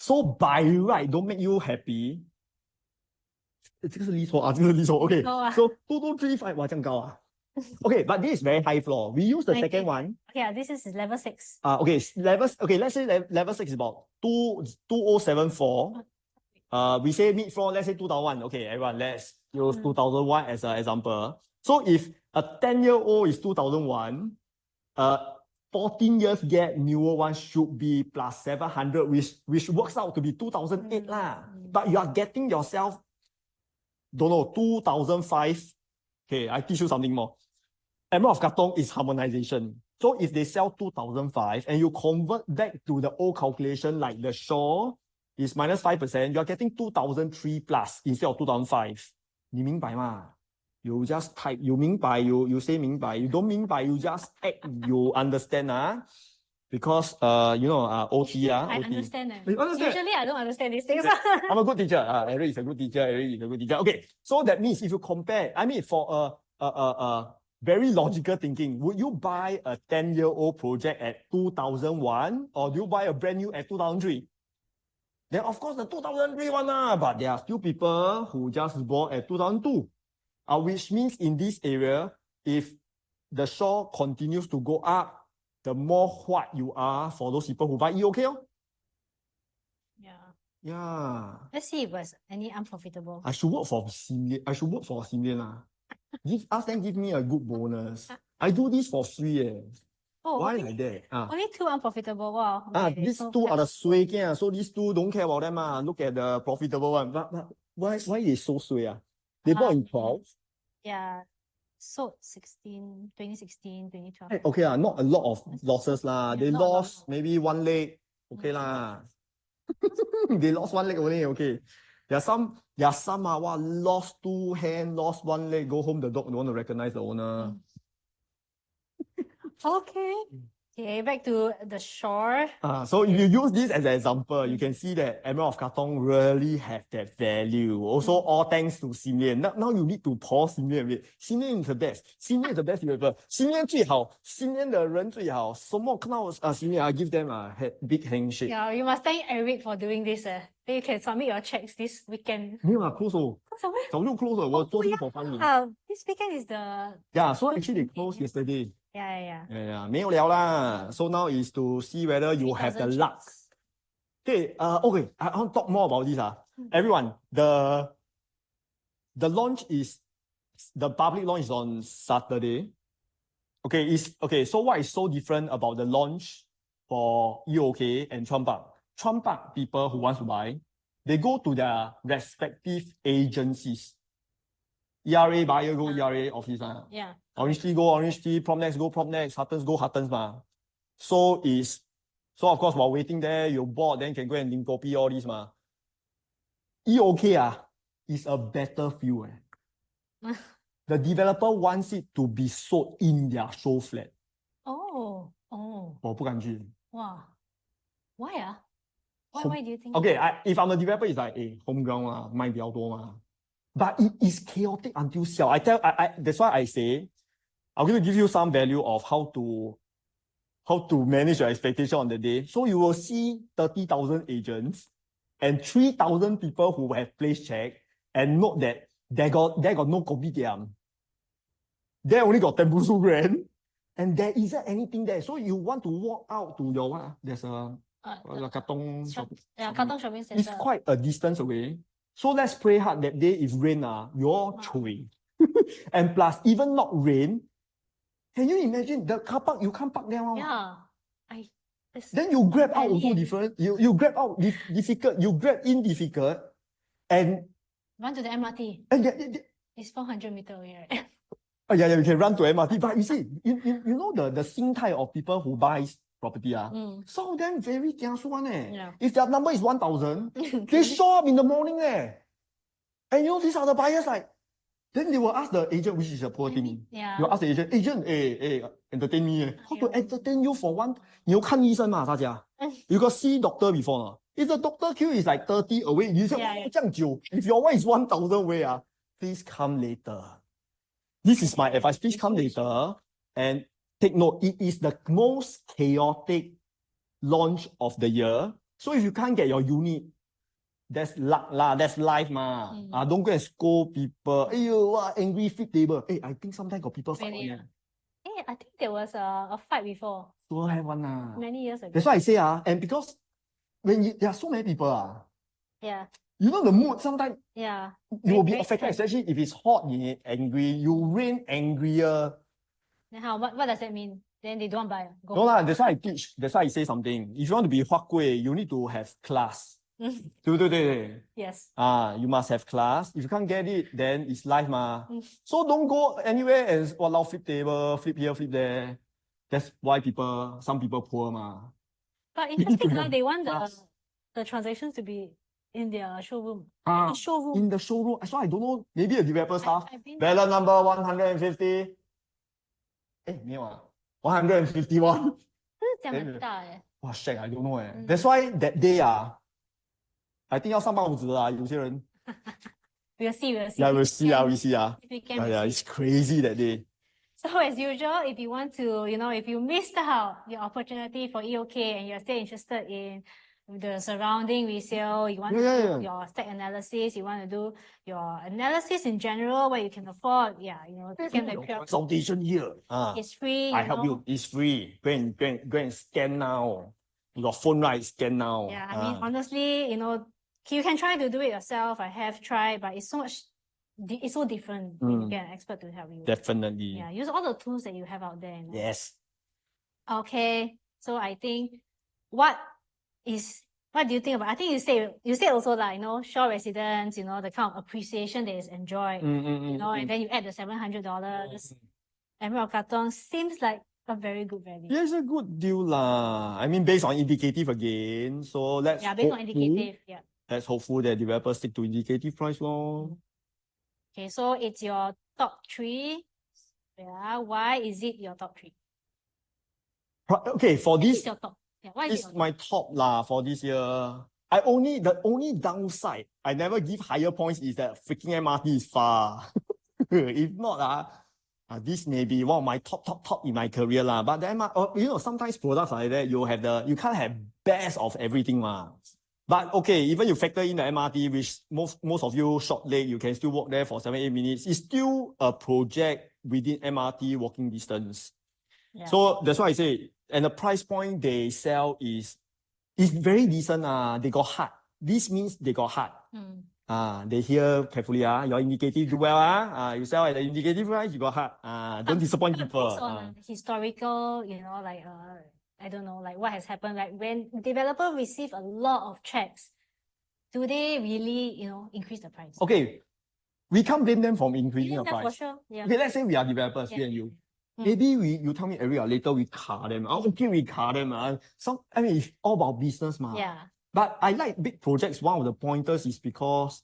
So by right, don't make you happy. 这个是利索，这个是利索。Okay, so 2235，哇，这样高啊。Okay, but this is very high floor. We use the second one. Yeah, this is level 6. Okay, let's say level 6 is about 2074. We say mid floor, let's say 2001. Okay, everyone, let's use 2001 as an example. So if a 10-year-old is 2001, 14 years gap, newer one should be plus 700, which works out to be 2008 lah. But you are getting yourself, don't know, 2005. Okay, I teach you something more. Emerald of Katong is harmonization. So if they sell 2005 and you convert back to the old calculation like the shore is minus 5%, you are getting 2003 plus instead of 2005. 你明白吗? You just type, you 明白, you say 明白, you don't 明白, you just act, you understand. Because, you know, OT. I OT. understand. You understand? Usually I don't understand these things. I'm a good teacher. Eric is a good teacher. Okay, so that means if you compare, I mean, for a very logical thinking, would you buy a 10-year-old project at 2001 or do you buy a brand new at 2003? Then of course the 2003 one, but there are still people who just bought at 2002. Which means in this area, if the shore continues to go up, the more what you are for those people who buy EOK. Yeah. Let's see if there's any unprofitable. I should work for Simian. Ask them give me a good bonus. I do this for free. Why like that? Only 2 unprofitable. Wow. These so 2 are the sway. So these 2 don't care about them. Look at the profitable one. But why is so sway? They bought in 12. Yeah. Sold 2016, 2012. Okay, not a lot of losses lah. Yeah, They lost maybe 1 leg. Okay lah. They lost 1 leg only. Okay. There are some lost 2 hands, lost 1 leg, go home, the dog don't want to recognize the owner. Okay. Okay, back to the shore. So if you use this as an example, you can see that Emerald of Katong really have that value. Also, all thanks to Ximian. Now you need to pause Ximian a bit. Ximian is the best. Ximian is the best developer. Ximian 最好，Ximian 的人最好。什么看到Ximian, I give them a big handshake. Yeah, you must thank Eric for doing this. Then you can submit your checks this weekend. 没有啊，close 了， Close away. 早就 close 了。我做这个 for fun 的。This weekend is the Yeah, so actually they closed yesterday. yeah. 没有了啦。So now is to see whether you have the 3,000 luck. checks. Okay, okay, I want to talk more about this. Everyone, the launch is, the public launch is on Saturday. Okay, so what is so different about the launch for EOK and Chuan Park? Chuan Park people who want to buy, they go to their respective agencies. ERA buyer go ERA office. Yeah. Orange Tea go Orange Tea, Propnex go Propnex, Huttons go Huttons ma. So of course while waiting there, you bought, then can go and link copy all this ma. EOK is a better feel. The developer wants it to be sold in their show flat. Oh. 我不敢去。 Wow. Why? Home- Why do you think? Okay, if I'm a developer, it's like, home ground 卖比较多嘛。But it is chaotic until hell. That's why I say, I'm going to give you some value of how to manage your expectation on the day. So you will see 30,000 agents and 3,000 people who have placed check, and note that they got no kopitiam. They only got Tembusu Grand, and there isn't anything there. So you want to walk out to your what? There's a Katong shopping. Katong Shopping Center. It's quite a distance away. So let's pray hard that day if rain, you're chui. And plus, even not rain, can you imagine the car park, you can't park there? Yeah. Then you grab out also Barely. different. You grab out difficult, you grab in difficult, and Run to the MRT. It's 400 meters away, right? Yeah, you can run to MRT. But you see, you know the sing type of people who buys property, some of them very kiasu one. Yeah. If their number is 1,000, they show up in the morning. And you know, these are the buyers, like, then they will ask the agent, which is a poor thing. Yeah. You ask the agent, entertain me. How to entertain you for one? You can't listen, you got see doctor before. If the doctor queue is like 30 away, you say, Yeah. if your one is 1,000 away, please come later. This is my advice. Please come later and take note. It is the most chaotic launch of the year. So if you can't get your unit, that's luck lah. That's life ma. Don't go and scold people. Angry flip table. I think sometimes got people fight. Really? I think there was a fight before. So have one Many years ago. That's why I say and because when there are so many people Yeah. you know the mood sometimes Yeah. you will be Very affected, tense. especially if it's hot, angry. You rain angrier. Then how? What does that mean? Then they don't buy. Go. No lah. That's why I teach. That's why I say something. If you want to be Huat Kueh, you need to have class. 对不对? Yes. You must have class. If you can't get it, then it's life ma. So don't go anywhere and flip table, flip here, flip there. That's why some people poor ma. But You need to interesting, have they want class. the transactions to be in their showroom. In the showroom. So I don't know. Maybe a developer staff. I've been Ballot number 150. 没有151. 这样很大耶。Wow, shit, I don't know. That's why that day I think 要上报纸有些人 We'll see. Yeah, we'll see. This weekend, we'll see. It's crazy that day. So as usual, if you want to, if you missed out your opportunity for EOK and you're still interested in the surrounding resale, you want to do your stack analysis, you want to do your analysis in general, where you can afford, scan the QR code. Consultation here. It's free. I help you. It's free. Go and scan now. You got phone, right? Scan now. Yeah, I mean, honestly, you can try to do it yourself. I have tried, but it's so different when you get an expert to help you. Definitely. Yeah, use all the tools that you have out there. Yes. Okay, so I think what do you think about? I think you say also like shore residents, the kind of appreciation that is enjoyed, and then you add the $700. Emerald Katong seems like a very good value. Yeah, it's a good deal lah. I mean, based on indicative again. So let's based on indicative. Yeah. Let's hopeful that developers stick to indicative price lor. Okay, so it's your top 3. Yeah, why is it your top 3? Okay, for What is this, your top? Yeah, what is it's your my top lah for this year. The only downside, I never give higher points is that freaking MRT is far. If not, this may be one of my top in my career lah. But the MRT, sometimes products like that, you can't have best of everything lah. But okay, even you factor in the MRT, which most of you short leg, you can still walk there for 7-8 minutes. It's still a project within MRT walking distance. Yeah. So that's why I say, and the price point they sell is very decent. They got heart. This means they got heart. They hear carefully. Your indicative do well. You sell at the indicative price, you got heart. Don't disappoint people. Based on historical, like I don't know, like what has happened. Like when developer receive a lot of checks, do they really, increase the price? Okay, we can't blame them from increasing the price. For sure. Yeah. Okay, let's say we are developers, me and you. Maybe you tell me every year later we car them. Okay, we car them. It's all about business, ma. Yeah. But I like big projects. One of the pointers is because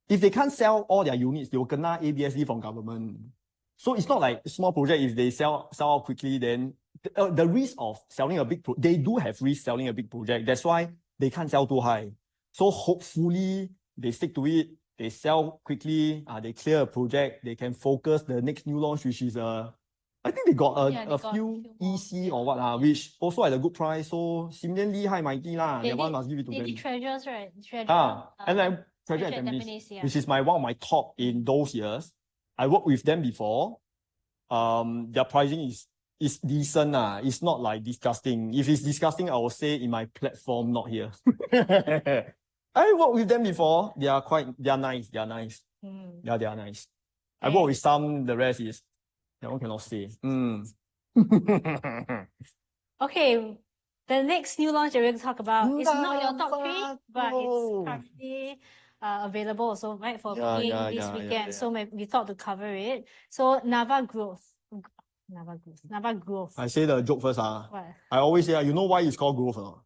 if they can't sell all their units, they will kena ABSD from government. So it's not like small project. If they sell out quickly, then the risk of selling a big they do have risk selling a big project. That's why they can't sell too high. So hopefully they stick to it. They sell quickly. They clear a project. They can focus the next new launch, which is I think they got a few EC or what which also at a good price. So similarly high mighty lah. That one must give it to them. They did Treasures, right? Treasure. And then Treasure at Tampines, which is one of my top in those years. I worked with them before. Their pricing is decent. It's not like disgusting. If it's disgusting, I will say in my platform, not here. I worked with them before. They are nice. They are nice. Yeah, they are nice. I work with some, the rest is that one cannot say. Okay, the next new launch that we're going to talk about is not your top 3, but it's currently available also, right, for booking this weekend. So we thought to cover it. So Nava Growth. I say the joke first. What? I always say, you know why it's called growth or not?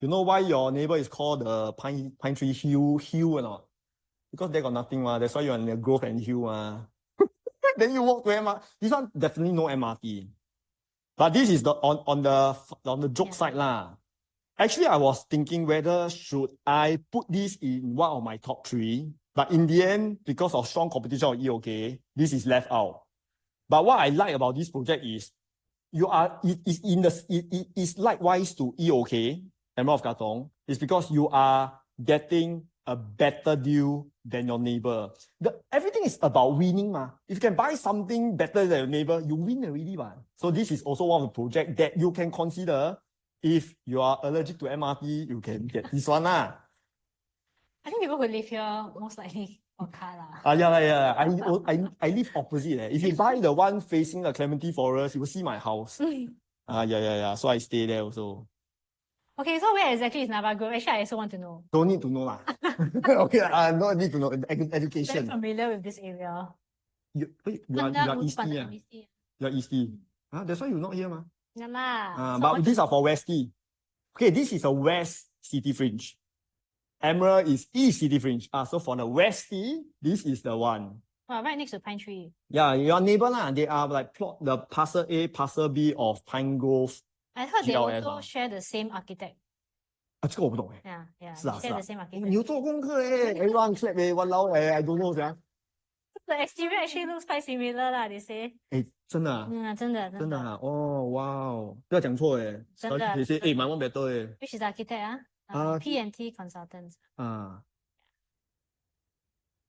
You know why your neighbor is called the pine tree hill or not? Because they got nothing. That's why you're in the growth and hill. Then you walk to MRT. This one definitely no MRT. But this is on the joke side lah. Actually, I was thinking whether should I put this in one of my top 3. But in the end, because of strong competition of EOK, this is left out. But what I like about this project is it is likewise to EOK, Emerald of Katong, is because you are getting a better deal than your neighbor. Everything is about winning. If you can buy something better than your neighbor, you win already. So this is also one of the projects that you can consider. If you are allergic to MRT, you can get this one. I think people who live here most likely or car Yeah. I live opposite. If you buy the one facing the Clementi Forest, you will see my house. Yeah. So I stay there also. Okay, so where exactly is Nava Grove? Actually, I also want to know. Don't need to know lah. Okay, no need to know. Education. Very familiar with this area. You are Eastie. You're Eastie. That's why you're not here, Yeah lah. But these are for Westie. Okay, this is a West City Fringe. Emerald is East City Fringe. So for the Westie, this is the one. Right next to Pine Tree. Yeah, your neighbor lah. They are like plot the parcel A, parcel B of Pine Grove. I heard they also share the same architect. 这个我不懂 Yeah. share the same architect. 你有做功课everyone clap walao I don't know The exterior actually looks quite similar lah, they say. 真的真的wow 不要讲错真的 they say my one better Which is the architect P&T Consultants.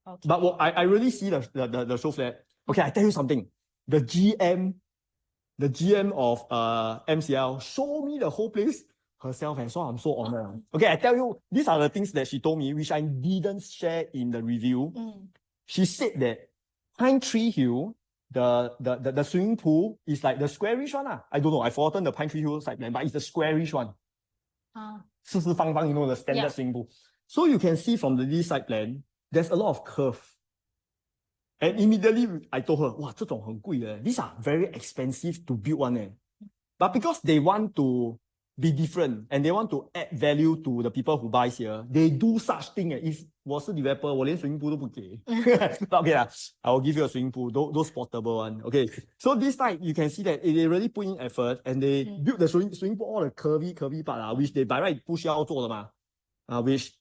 Okay. But I really see the show flat. Okay, I tell you something. The GM of MCL show me the whole place herself, and so I'm so honored. Okay, I tell you, these are the things that she told me, which I didn't share in the review. She said that Pine Tree Hill, the swimming pool is like the squarish one. I don't know, I've forgotten the Pine Tree Hill side plan, but it's the squarish one. 四四方方, you know, the standard swimming pool. So you can see from this side plan, there's a lot of curve. And immediately I told her, wow, 这种很贵的. These are very expensive to build one. But because they want to be different and they want to add value to the people who buy here, they do such thing. If 我是 developer，我连 swimming pool 都不给。Okay 啦 I will give you a swimming pool, those portable one. Okay, so this side you can see that they really put in effort and they build the swimming pool all the curvy part which they by right 不需要做的嘛which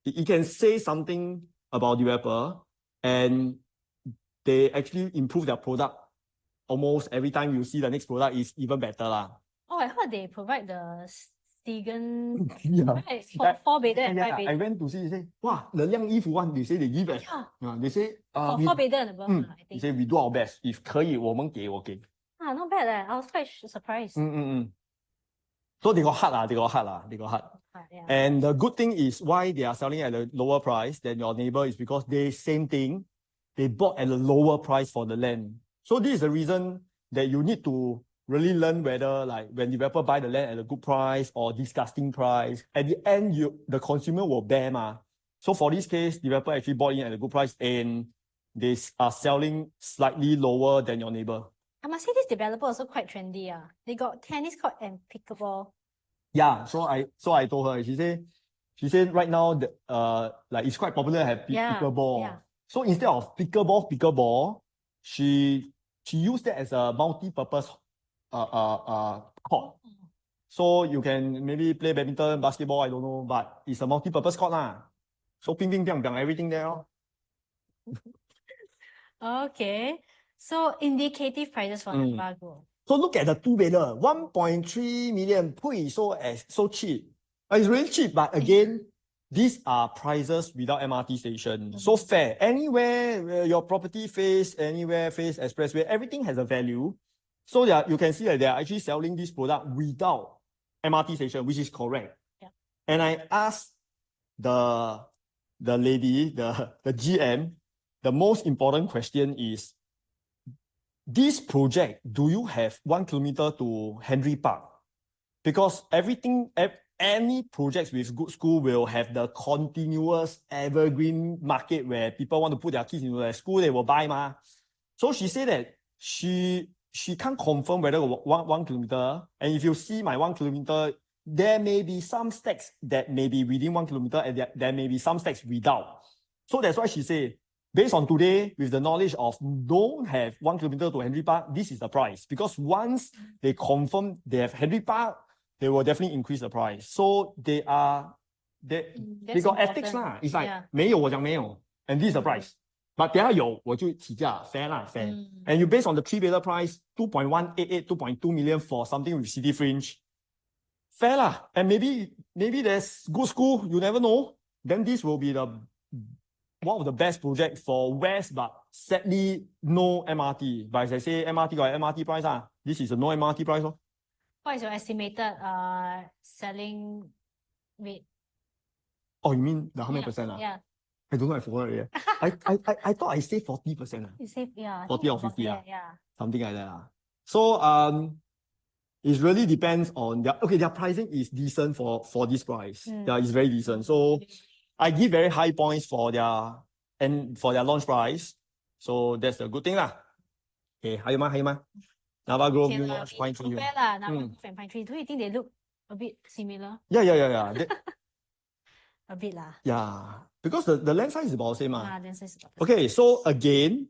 it can say something about developer and they actually improve their product almost every time you see the next product is even better lah. Oh, I heard they provide the Stegan Yeah. right, for 4-bedder and 5-bedder. I went to see, they say, wow, the 晾衣服 one, they say they give it. Yeah. They say, For we, 4-bedder and above, I they think. say we do our best. If 可以，我们给，我给。Ah, not bad. I was quite surprised. So they got hard lah, they got hard. Yeah. And the good thing is why they are selling at a lower price than your neighbor is because they same thing, they bought at a lower price for the land. So this is the reason that you need to really learn whether like when developer buy the land at a good price or disgusting price, at the end the consumer will bear ma. So for this case, developer actually bought in at a good price and they are selling slightly lower than your neighbor. I must say this developer also quite trendy. They got tennis court and pickleball. Yeah, so I told her, she said right now like it's quite popular to have pickleball. Yeah. So instead of pickleball, she used that as a multi-purpose court. So you can maybe play badminton, basketball, I don't know, but it's a multi-purpose court lah. So ping ping piang piang everything there. Okay. So indicative prices for Navago. So look at the 2-bedder, 1.3 million, so cheap. It's really cheap, but again, these are prices without MRT station. So fair. Anywhere where your property face, anywhere face expressway, everything has a value. So you can see that they are actually selling this product without MRT station, which is correct. Yeah. And I asked the lady, the GM, the most important question is, this project, do you have 1 kilometer to Henry Park? Because any projects with good school will have the continuous evergreen market where people want to put their kids into their school, they will buy ma. So she said that she can't confirm whether 1 kilometer. And if you see my 1 kilometer, there may be some stacks that may be within 1 kilometer and there may be some stacks without. So that's why she said, based on today, with the knowledge of don't have 1 kilometer to Henry Park, this is the price. Because once they confirm they have Henry Park, they will definitely increase the price. So they got ethics lah. It's like 没有我讲没有 and this is the price. But 等下有我就起价 fair lah, fair. And you based on the 3-bedder price, 2.188, 2.2 million for something with city fringe. Fair lah. And maybe there's good school, you never know. Then this will be one of the best projects for West, but sadly no MRT. But as I say, MRT got MRT price. This is a no MRT price. What is your estimated selling rate? Oh, you mean the how many percent? Yeah. I don't know, I forgot it. I thought I say 40%. You say 40 or 50. Yeah. Something like that. So it really depends on their pricing is decent for this price. Yeah, it's very decent. So I give very high points for their launch price. So that's a good thing lah. Okay, 还有吗? Nava Grove, you launch Pine Tree. Nava Grove and Pine Tree. Do you think they look a bit similar? Yeah. A bit lah. Yeah, because the land size is about the same. Land size is about the Okay, so again,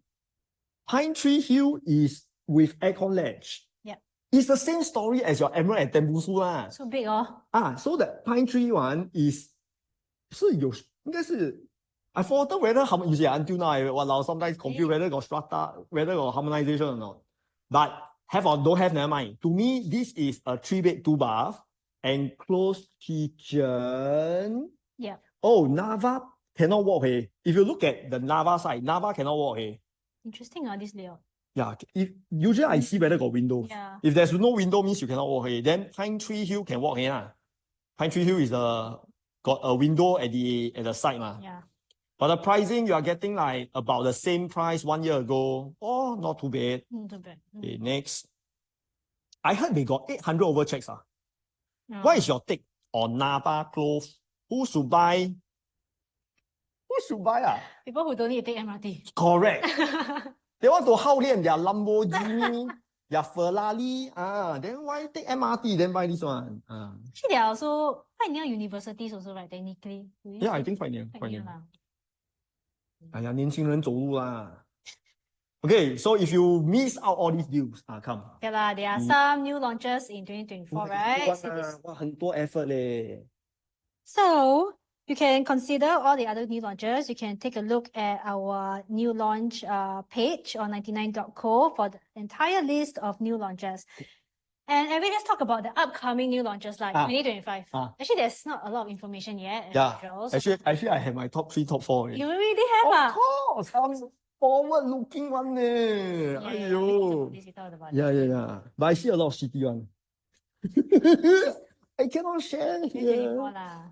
Pine Tree Hill is with aircon ledge. Yeah. It's the same story as your Emerald and Tembusu lah. So big so the Pine Tree one is 应该是 I forgot whether how you say until now I sometimes confused whether got strata, whether got harmonization or not. But have or don't have, never mind. To me, this is a 3-bed 2-bath and closed kitchen. Yeah. Oh, Nava cannot walk. If you look at the Nava side, Nava cannot walk. Interesting this layout. Yeah, usually I see whether got windows. Yeah. If there's no window, means you cannot walk. Then Pine Tree Hill can walk. Pine Tree Hill is got a window at the side. Yeah. But the pricing, you are getting like about the same price 1 year ago. Oh, not too bad. Not too bad. Okay, next. I heard they got 800 over checks. Yeah. What is your take on Nava Close? Who should buy? People who don't need to take MRT. Correct. They want to 耗练 their Lamborghini, their Ferrari. Then why take MRT? Then buy this one. Actually, they are also quite near universities also, right? Technically. Yeah, I think quite near. Quite near lah. 哎呀，年轻人走路啦。Okay, so if you miss out all these deals, come. Okay lah, there are some new launches in 2024, right? Wow, 很多 effort 嘞。So you can consider all the other new launches. You can take a look at our new launch page on 99.co for the entire list of new launches. And we just talk about the upcoming new launches like 2025. Actually, there's not a lot of information yet. Yeah, usual, actually, I have my top 3, top 4. you already have Of course, I'm forward-looking one. Aiyo. Yeah. But I see a lot of shitty one. I cannot share here. 2024 lah.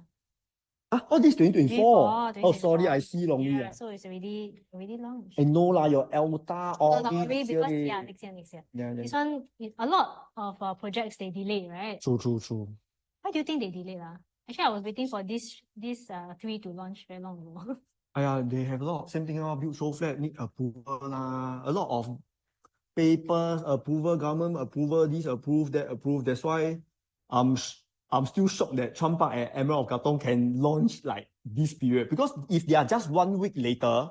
Oh, this 2024. 2024. Oh, sorry, I see wrongly. Yeah, so it's already launched. I know lah, your Elta or No, next year. because next year. Yeah. This one, a lot of projects they delayed, right? True. Why do you think they delayed? Actually, I was waiting for this 3 to launch very long ago. They have a lot. Same thing, build show flat need approval lah. A lot of papers, approval, government approval, this approve, that approve. That's why I'm still shocked that Trump Park and Emerald of Katong can launch like this period. Because if they are just 1 week later,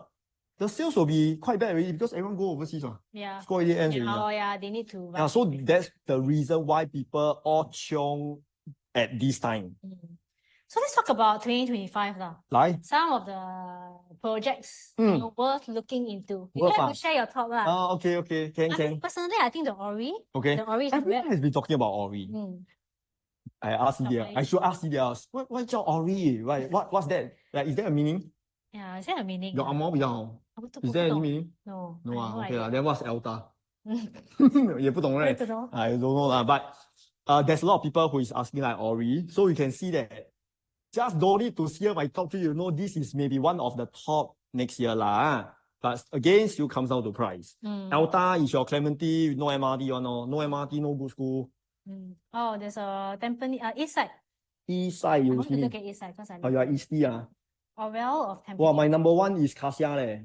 the sales will be quite bad already because everyone go overseas. Yeah. School already ends already. Oh yeah, they need to. So that's the reason why people all chiong at this time. So let's talk about 2025 lah. Like? Some of the projects worth looking into. You have to share your thought lah. Okay. Can. Personally, I think the Ori. Okay. The Ori is Everyone has been talking about Ori. I asked Lydia. I should ask Lydia. What's your Ori? Right? What's that? Like, is there a meaning? Yeah, is there a meaning? Your amor is there any meaning? No. Okay lah. Then what's Elta? 也不懂 right? I don't know. I don't know lah. But there's a lot of people who is asking like Ori. So you can see that just don't need to hear my top 3. You know, this is maybe one of the top next year lah. But again, still comes down to price. Elta is your Clementi, no MRT one, no MRT, no good school. Oh, there's a Tampines, East Side. East Side, you I want to see. look at East Side because I You are Eastie Orwell of Tampines. Wow, my number 1 is Kasia leh.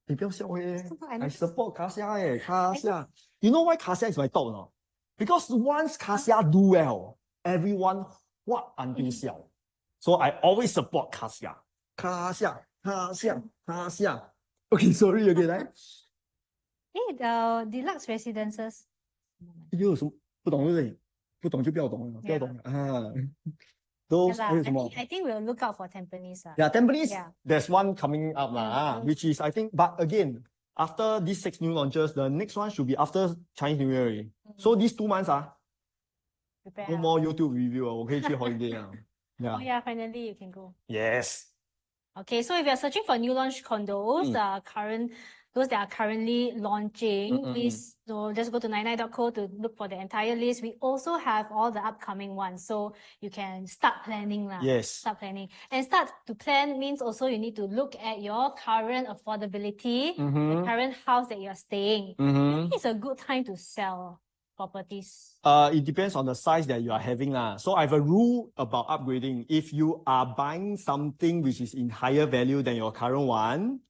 你不要笑 I support Kasia Kasia. You know why Kasia is my top or not? Because once Kasia do well, everyone what until 笑. So I always support Kasia. Kasia. Okay, sorry again, right? Hey, the deluxe residences. 又有什么不懂对不对？不懂就不要懂了，不要懂了啊。Those 还有什么 I think we'll look out for Tampines. Yeah, Tampines. Yeah. There's one coming up which is I think. But again, after these 6 new launches, the next one should be after Chinese New Year already. So these 2 months Prepare no more YouTube review 我可以去 holiday Yeah. Oh yeah, finally you can go. Yes. Okay, so if you're searching for new launch condos, those that are currently launching, please just go to 99.co to look for the entire list. We also have all the upcoming ones, so you can start planning lah. Yes. Start planning. And start to plan means also you need to look at your current affordability, the current house that you're staying. It's a good time to sell properties. It depends on the size that you are having lah. So I have a rule about upgrading. If you are buying something which is in higher value than your current one,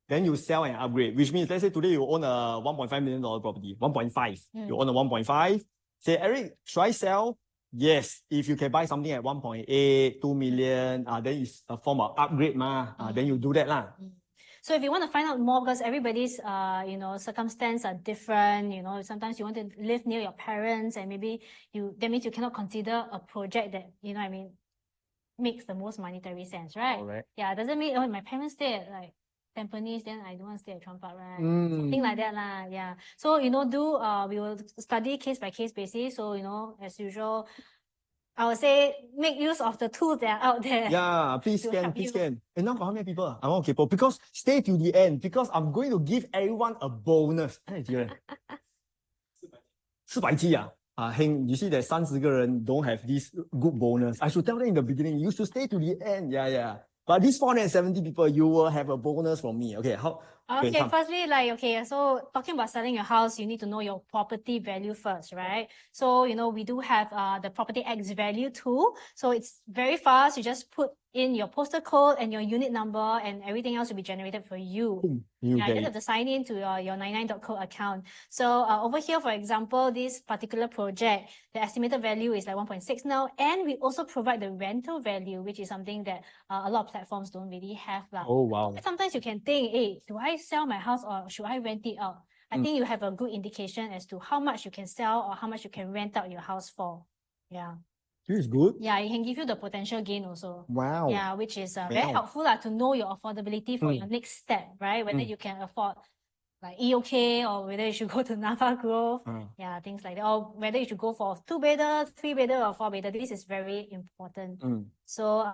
then you sell and upgrade, which means let's say today you own a $1.5 million property, 1.5. You own a 1.5. Say, Eric, should I sell? Yes. If you can buy something at 1.8, 2 million, then it's a form of upgrade then you do that lah. So if you want to find out more, because everybody's circumstances are different, sometimes you want to live near your parents and maybe that means you cannot consider a project that, makes the most monetary sense, right? Correct. Yeah, it doesn't mean, my parents stay at like Tampines, then I don't want to stay at Trump Park, right? Something like that lah, yeah. So, we will study case by case basis. So, as usual, I would say make use of the tools that are out there. Yeah, please scan. And now got how many people? I want keep because stay till the end because I'm going to give everyone a bonus. 400Heng, you see that 30个人 don't have this good bonus. I should tell them in the beginning, you should stay to the end. Yeah. But these 470 people, you will have a bonus from me. Okay, Okay, come. firstly, so talking about selling your house, you need to know your property value first, right? So, we do have the property X value tool. So it's very fast. You just put in your postal code and your unit number, and everything else will be generated for you. You Yeah, get you just it. have to sign in to your 99.co account. So over here, for example, this particular project, the estimated value is like 1.6 now, and we also provide the rental value, which is something that a lot of platforms don't really have. Oh, wow. Sometimes you can think, hey, do I sell my house or should I rent it out? I think you have a good indication as to how much you can sell or how much you can rent out your house for. Yeah. This is good. Yeah, it can give you the potential gain also. Wow. Yeah, which is very Wow. helpful to know your affordability for your next step, right? Whether you can afford like EOK or whether you should go to Nava Grove. Yeah, things like that. Or whether you should go for 2-bedder, 3-bedder or 4-bedder. This is very important. So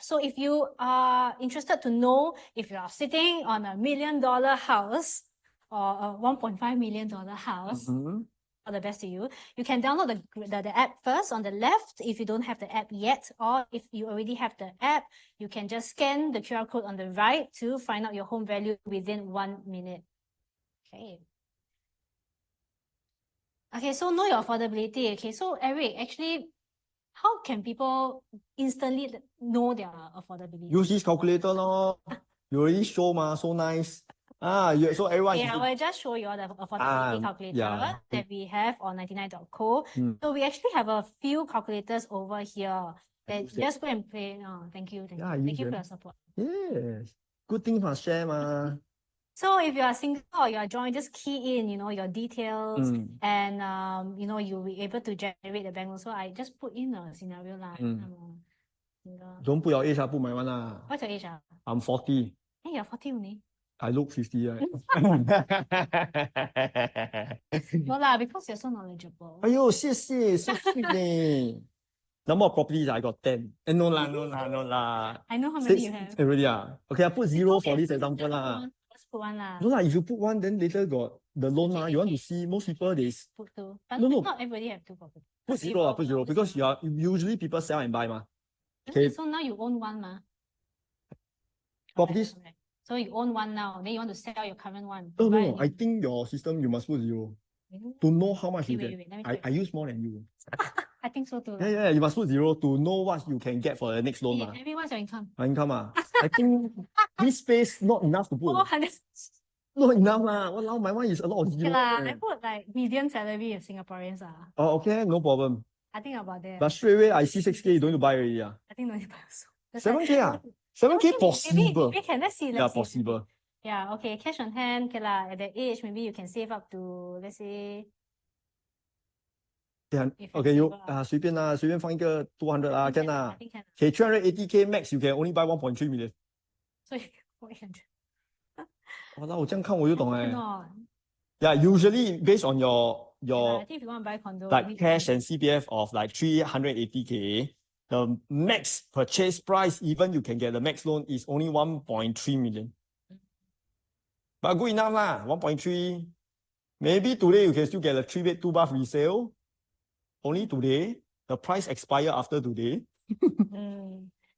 so if you are interested to know if you are sitting on $1 million house or a $1.5 million house, all the best to you. You can download the app first on the left if you don't have the app yet, or if you already have the app, you can just scan the QR code on the right to find out your home value within 1 minute. Okay, so know your affordability. Okay, so Eric, actually, how can people instantly know their affordability? Use this calculator, no? You already show, so nice. So everyone. Yeah, I will just show you all the affordability calculator that we have on 99.co. So we actually have a few calculators over here that just go and play. Oh, thank you. Thank you for your support. Yes. Good things must share, ma. So if you are single or you are joined, just key in, your details and, you'll be able to generate the bank loan. So I just put in a scenario lah. Don't put your age, put my one lah. What's your age? I'm 40. Hey, you're 40 only. I look 50, right? No lah, because you're so knowledgeable. Ayo, 谢谢, so sweet leh. Number of properties, I got 10. No lah. I know how many you have. Really? Okay, I put 0 for this example lah. Just put one lah. No lah, if you put 1, then later got the loan lah. You want to see, most people, they... Put 2. But No. not everybody have 2 properties. Put 0 put 0. Because usually people sell and buy ma. Okay. So now you own 1 ma. Properties? Correct. So you own 1 now, then you want to sell your current one. No. I think your system, you must put 0. To know how much you get. Wait, I use more than you. I think so too. Yeah, you must put 0 to know what you can get for the next loan. Maybe what's your income? My income, I think this space not enough to put. 400. Not enough lah. Walao, my one is a lot of 0. I put like median salary in Singaporeans. Oh, okay, no problem. I think about that. But straight away, I see 6K, you don't need to buy already. I think no need to buy also. 7K 7K possible. Maybe let's see. Yeah, possible. Yeah, okay, cash on hand, okay lah. At that age, maybe you can save up to, let's say... Yeah, okay, you 随便放一个 200 I think can. Okay, 380K max, you can only buy 1.3 million. So you can 800. 我这样看我就懂 Not. Yeah, usually based on your I think if you want to buy condo, like cash and CPF of like 380K, the max purchase price, even you can get the max loan, is only 1.3 million. But good enough lah, 1.3. Maybe today you can still get a 3-bed 2-bath resale. Only today. The price expire after today.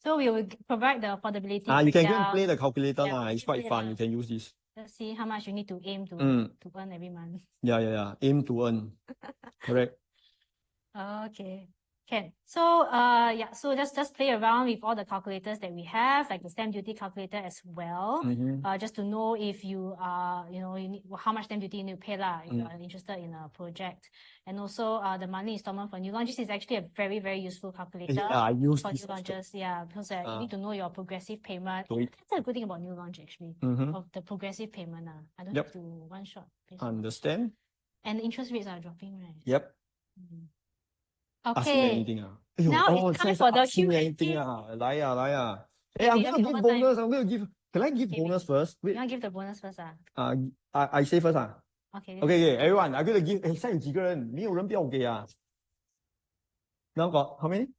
So we will provide the affordability. You can go and play the calculator lah. It's quite fun. You can use this. Let's see how much you need to aim to earn every month. Yeah. Aim to earn. Correct. Okay. Can. So so just play around with all the calculators that we have, like the stamp duty calculator as well. Just to know if you are, you need how much stamp duty you need to pay lah, if you are interested in a project. And also the monthly installment for new launches is actually a very, very useful calculator. I use for this new launches. Yeah, because you need to know your progressive payment. So That's a good thing about new launch actually. Of the progressive payment. I don't have to one shot. Understand. And the interest rates are dropping, right? Yep. Okay. Now it's time for the Q&A. Hey, I'm gonna give bonus. Can I give bonus first? Wait. You want to give the bonus first? I say first. Okay, everyone, I'm gonna give. 现在有几个人？没有人不要给啊。Now got how many?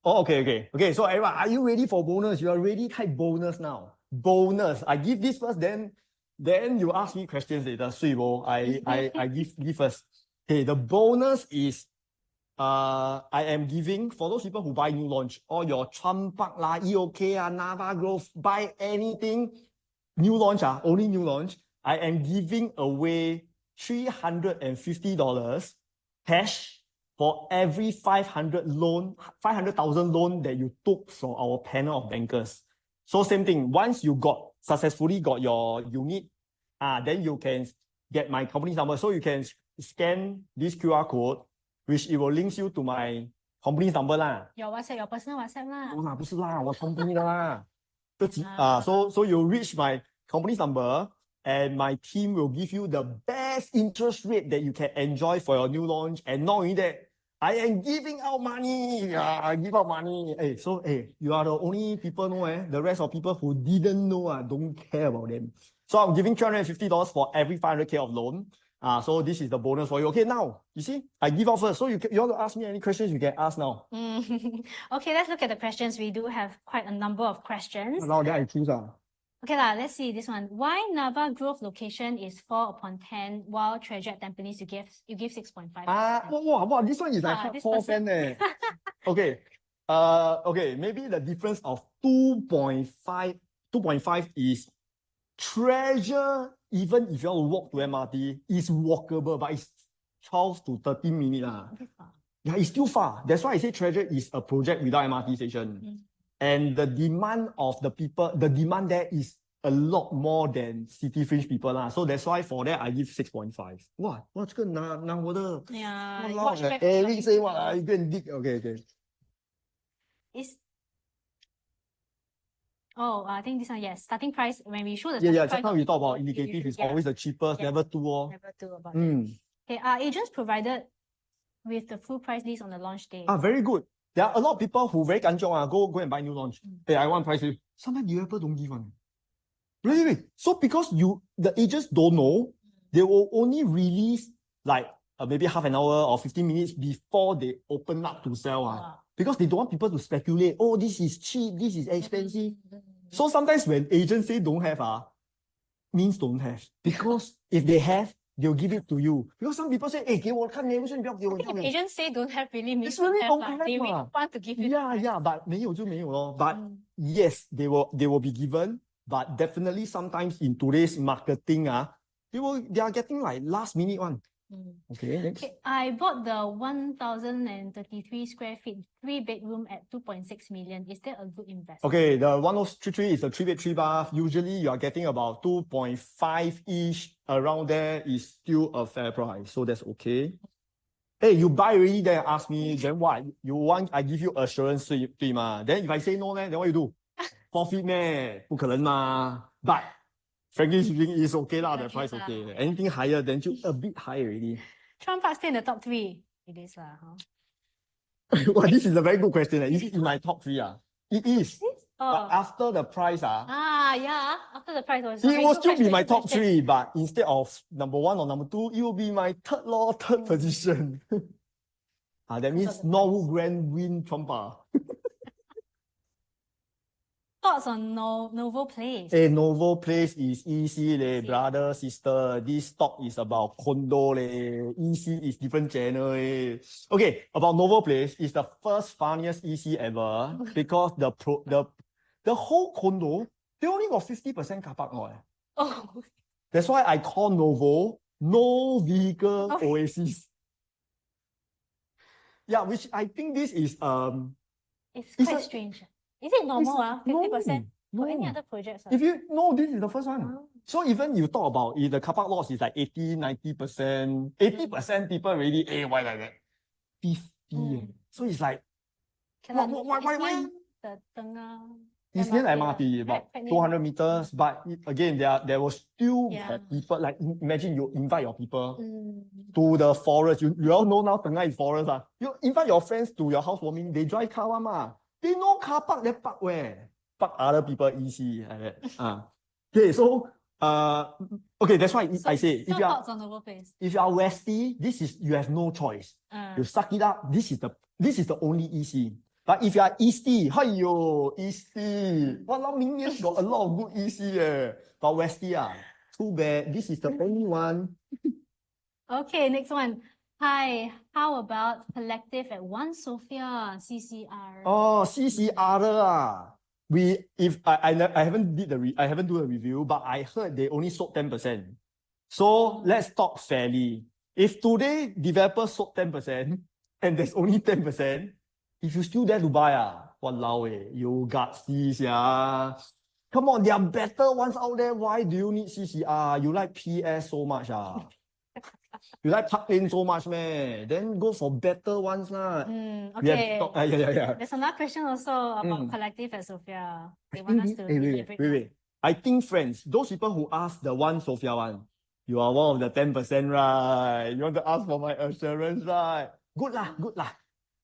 Oh, okay. So everyone, are you ready for bonus? You are ready? Type bonus now. Bonus. I give this first, then you ask me questions later. I give first. Okay, the bonus is I am giving for those people who buy new launch, all your Trump Park lah, EOK Nava Grove, buy anything, new launch, only new launch, I am giving away $350 cash for every 500,000 loan that you took from our panel of bankers. So same thing, once you successfully got your unit, then you can get my company's number. So you can scan this QR code, which it will link you to my company's number lah. Your WhatsApp, your personal WhatsApp lah. 不是啦，我 company 的啦。So you reach my company's number and my team will give you the best interest rate that you can enjoy for your new launch. And not only that, I am giving out money. I give out money. You are the only people the rest of people who didn't know don't care about them. So I'm giving $350 for every 500K of loan. So this is the bonus for you. Okay, now, you see, I give out first. So you want to ask me any questions, you can ask now. Okay, let's look at the questions. We do have quite a number of questions. Now then I choose. Okay, let's see this one. Why Nava Grove location is 4/10 while Treasure at Tampines you give 6.5? Wow, this one is like hardcore fan eh. Okay, maybe the difference of 2.5 is Treasure, even if you want to walk to MRT, is walkable, but it's 12 to 13 minutes. Yeah, it's still far. That's why I say Treasure is a project without MRT station. And the demand of the people, the demand there is a lot more than city fringe people lah. So that's why for that I give 6.5. Wow, what's good? Yeah. Eric say what? You go and dig. Okay. I think this one, yes. Starting price, when we show the just now we talk about indicative, it's always the cheapest, never two. Never two about it. Okay, are agents provided with the full price list on the launch day? Very good. There are a lot of people who very kanchong go and buy new launch. I want price list. Sometimes developer don't give one. Really? So because the agents don't know, they will only release like maybe half an hour or 15 minutes before they open up to sell. Because they don't want people to speculate, this is cheap, this is expensive. So sometimes when agents say don't have, means don't have. Because if they have, they'll give it to you. Because some people say, if agents say don't have really means it's really don't have. They really want to give it. Yeah, but 没有就没有咯. But yes, they will be given. But definitely sometimes in today's marketing, they are getting like last minute one. Okay, next. Okay, I bought the 1,033 square feet 3-bedroom at 2.6 million. Is that a good investment? Okay, the 1033 is a 3-bed 3-bath. Usually you are getting about 2.5-ish. Around there is still a fair price. So that's okay. Hey, you buy already, then ask me, then what? You want, I give you assurance, then if I say no, then what you do? Forfeit me? 不可能嘛. But frankly speaking, it's okay lah, the price okay. Anything higher, then a bit higher already. Trump Park stay in the top 3. It is lah, Well, this is a very good question. Is it in my top 3? It is. But after the price, yeah. After the price was. It will still be my top 3, but instead of number 1 or number 2, it will be my third position. That means Norwood Grand win Trump Park. Thoughts on Novo Place? Novo Place is easy brother, sister. This talk is about condo EC is different channel Okay, about Novo Place, is the first funniest EC ever because the whole condo, they only got 50% car park Oh. That's why I call Novo no vehicle oasis. Yeah, which I think this is it's quite strange. Is it normal? 50%? No. For any other projects? If you know, this is the first one. So even you talk about if the car park lots is like 80, 90%, 80% people already, why like that? 50. So it's like, why? The Tengah. It's near MRT, about 200 meters. But again, there will still have people, like imagine you invite your people to the forest. You all know now Tengah is forest. You invite your friends to your housewarming, they drive car one. They know car park, they park where? Park other people easy. Like that. Okay, so okay, that's why I say if you are Westie, you have no choice. You suck it up. This is the only EC. But if you are Eastie, Eastie,明年 got a lot of good EC But Westie, too bad. This is the only one. Okay, next one. Hi, how about Collective at 1 Sophia, CCR? CCR I haven't I haven't do a review, but I heard they only sold 10%. So let's talk fairly. If today developers sold 10% and there's only 10%, if you still dare to buy, walao you gutsy, yeah. Come on, there are better ones out there. Why do you need CCR? You like PS so much, You like Park Lane so much, man. Then go for better ones, lah. Okay. Yeah. There's another question also about collective at Sophia. They I want us think to wait. elaborate more. I think, friends, those people who ask the one Sophia one, you are one of the 10%, right? You want to ask for my assurance, right? Good lah.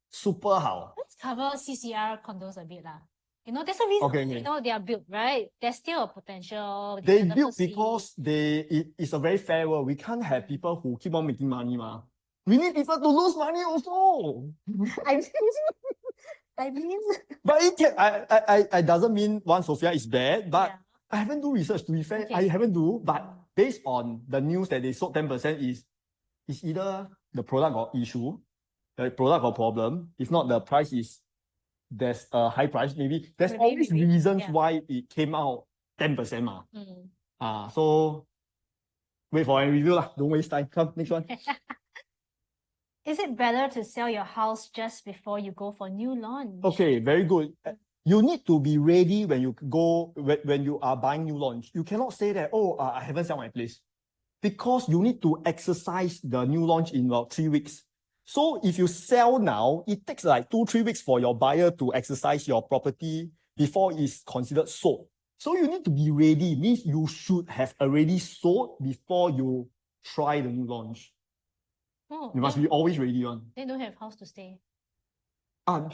Super hao. Let's cover CCR condos a bit lah. You know, there's a reason Okay. you know they are built, right? There's still a potential. They developers build see. because it's a very fair world. We can't have people who keep on making money, ma. We need people to lose money also. I mean, But it can, I doesn't mean one Sophia is bad, but yeah. I haven't do research to be fair. Okay. I haven't do, but based on the news that they sold 10% is either the product got issue, the product got problem. If not, the price there's a high price. Maybe there's always reasons why it came out 10%. So wait for a review lah. Don't waste time. Come, next one. Is it better to sell your house just before you go for new launch? Okay, very good. You need to be ready when you go when you are buying new launch. You cannot say that, I haven't sold my place, because you need to exercise the new launch in about 3 weeks. So if you sell now, it takes like 2-3 weeks for your buyer to exercise your property before it's considered sold. So you need to be ready. Means you should have already sold before you try the new launch. You must be always ready on. They don't have house to stay.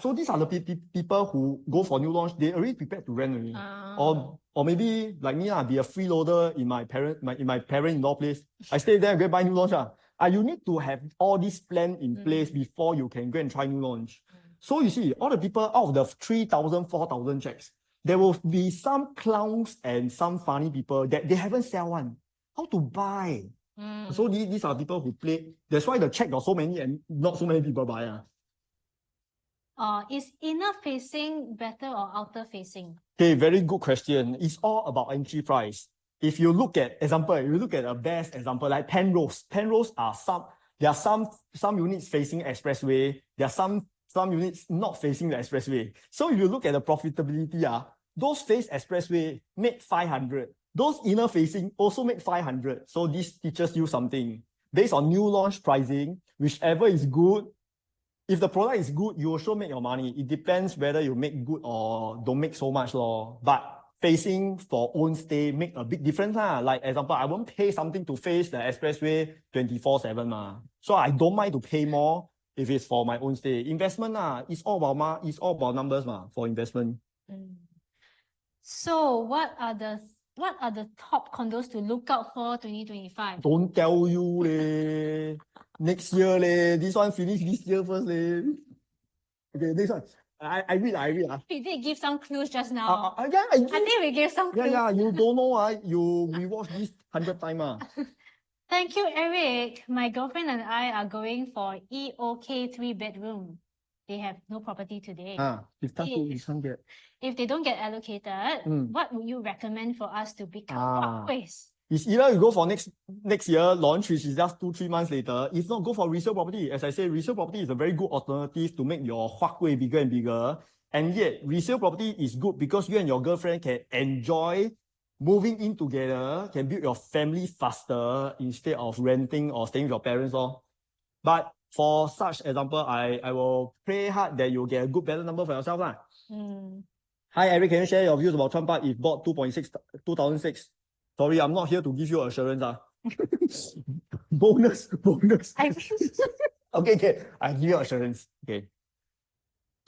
So these are the people who go for new launch. They already prepared to rent already. Or maybe like me, be a freeloader in my parent-in-law place. I stay there and go buy new launch. You need to have all this plan in place before you can go and try new launch. So you see, all the people out of the 3,000, 4,000 checks, there will be some clowns and some funny people that they haven't sell one. How to buy? So these are people who play. That's why the check got so many and not so many people buy. Is inner facing better or outer facing? Okay, very good question. It's all about entry price. If you look at a best example like Penrose. Penrose there are some units facing expressway. There are some units not facing the expressway. So if you look at the profitability, those face expressway make 500. Those inner facing also make 500. So this teaches you something. Based on new launch pricing, whichever is good, if the product is good, you will sure make your money. It depends whether you make good or don't make so much. But facing for own stay make a big difference. Like example, I won't pay something to face the expressway 24/7. So I don't mind to pay more if it's for my own stay. Investment, it's all about numbers for investment. So what are the top condos to look out for 2025? Don't tell you leh. Next year leh. This one finish this year first leh. Okay, next one. I read. We did give some clues just now. I think we gave some clues. Yeah, you don't know. You rewatch this 100 times. Thank you, Eric. My girlfriend and I are going for EOK 3-bedroom. They have no property today. If they don't get allocated, what would you recommend for us to become walkways? It's either you go for next year launch, which is just 2-3 months later. If not, go for resale property. As I say, resale property is a very good alternative to make your walkway bigger and bigger. And yet, resale property is good because you and your girlfriend can enjoy moving in together, can build your family faster instead of renting or staying with your parents. But for such example, I will pray hard that you'll get a good better number for yourself. Hi Eric, can you share your views about Trump Park if bought 2006? Sorry, I'm not here to give you assurance. Bonus. Okay, I give you assurance. Okay.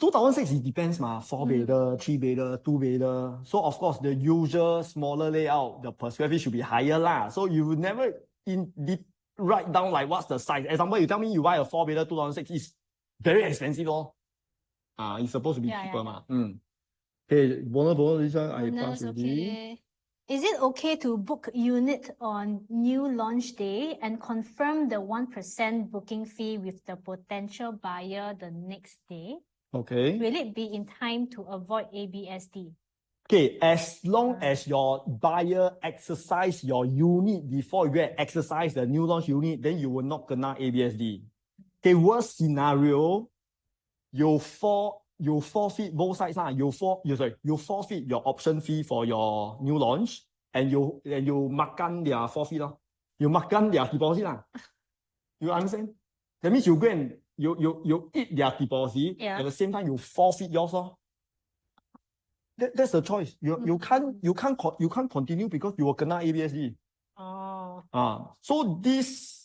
2006, it depends, 4-bedder, 3-bedder, 2-bedder. So of course, the usual smaller layout, the per square feet should be higher. So you would never write down like what's the size. Example, you tell me you buy a 4-bedder 2006, it's very expensive. It's supposed to be cheaper. Okay, bonus, this one I pass already. Is it okay to book unit on new launch day and confirm the 1% booking fee with the potential buyer the next day? Okay. Will it be in time to avoid ABSD? Okay, as long as your buyer exercise your unit before you get exercise the new launch unit, then you will not kena ABSD. Okay, worst scenario, you forfeit both sides. You forfeit your option fee for your new launch and you makan their forfeit. You makan their deposit. You understand? That means you go and you eat their deposit, at the same time you forfeit yours. That's the choice. You can't continue because you will kena ABSD. So this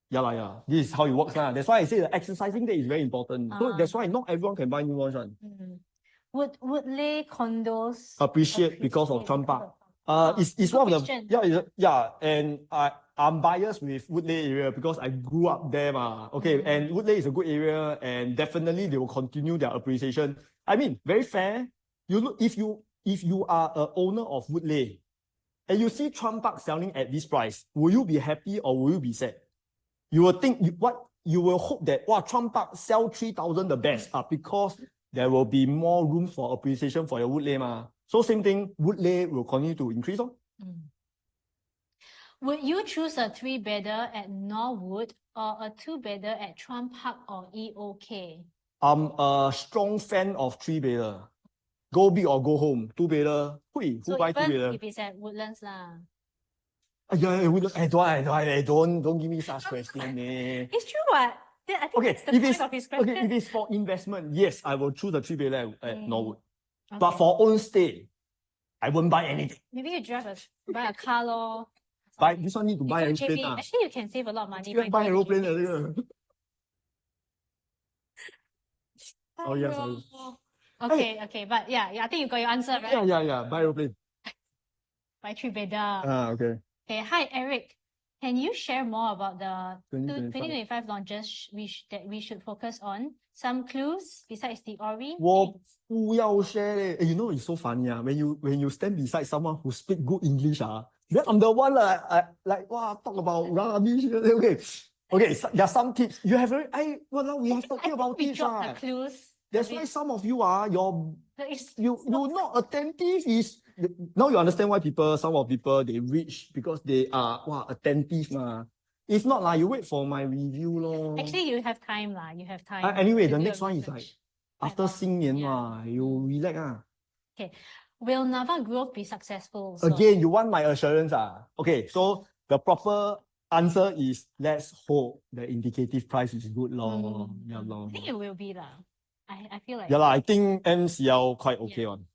this is how it works. That's why I say the exercising day is very important. So that's why not everyone can buy new launch one. Would Woodleigh condos Appreciate because of Trump Park. It's one of the and I'm biased with Woodleigh area because I grew up there. Okay, and Woodleigh is a good area and definitely they will continue their appreciation. I mean, very fair. You look if you are an owner of Woodleigh and you see Trump Park selling at this price, will you be happy or will you be sad? You will think you will hope that Trump Park sell 3,000 the best because there will be more room for appreciation for your Woodleigh. So same thing, Woodleigh will continue to increase. Would you choose a 3-bedder at Norwood or a 2-bedder at Trump Park or EOK? I'm a strong fan of 3-bedder. Go big or go home. 2-bedder. Who buy 2-bedder? If it's at Woodlands Don't give me such question. It's true what? I think that's the point of his question. Okay, if it's for investment, yes, I will choose a 3-bedder at Norwood. But for own stay, I won't buy anything. Maybe you buy a car lor. This one need to buy aeroplane. Actually, you can save a lot of money. You buy aeroplane. Oh yeah, sorry. Okay, but I think you got your answer, right? Yeah, buy aeroplane. Buy 3-bedder. Okay. Okay, hi Eric. Can you share more about the 2025 launches that we should focus on? Some clues besides the Ori? 我不要 share. You know, it's so funny. When you stand beside someone who speak good English, then I'm the one talk about rubbish. Okay. There are some tips. You have we have talking about tips. The clues. That's why some of you you're not attentive. Now you understand why some of people they reach because they are attentive. If not you wait for my review lor. Actually, you have time You have time. Anyway, the next one is after 新年 you relax. Okay. Will Nava growth be successful? Again, you want my assurance. Okay, so the proper answer is let's hope the indicative price is good lor. I think it will be I feel like. I think MCL quite okay on.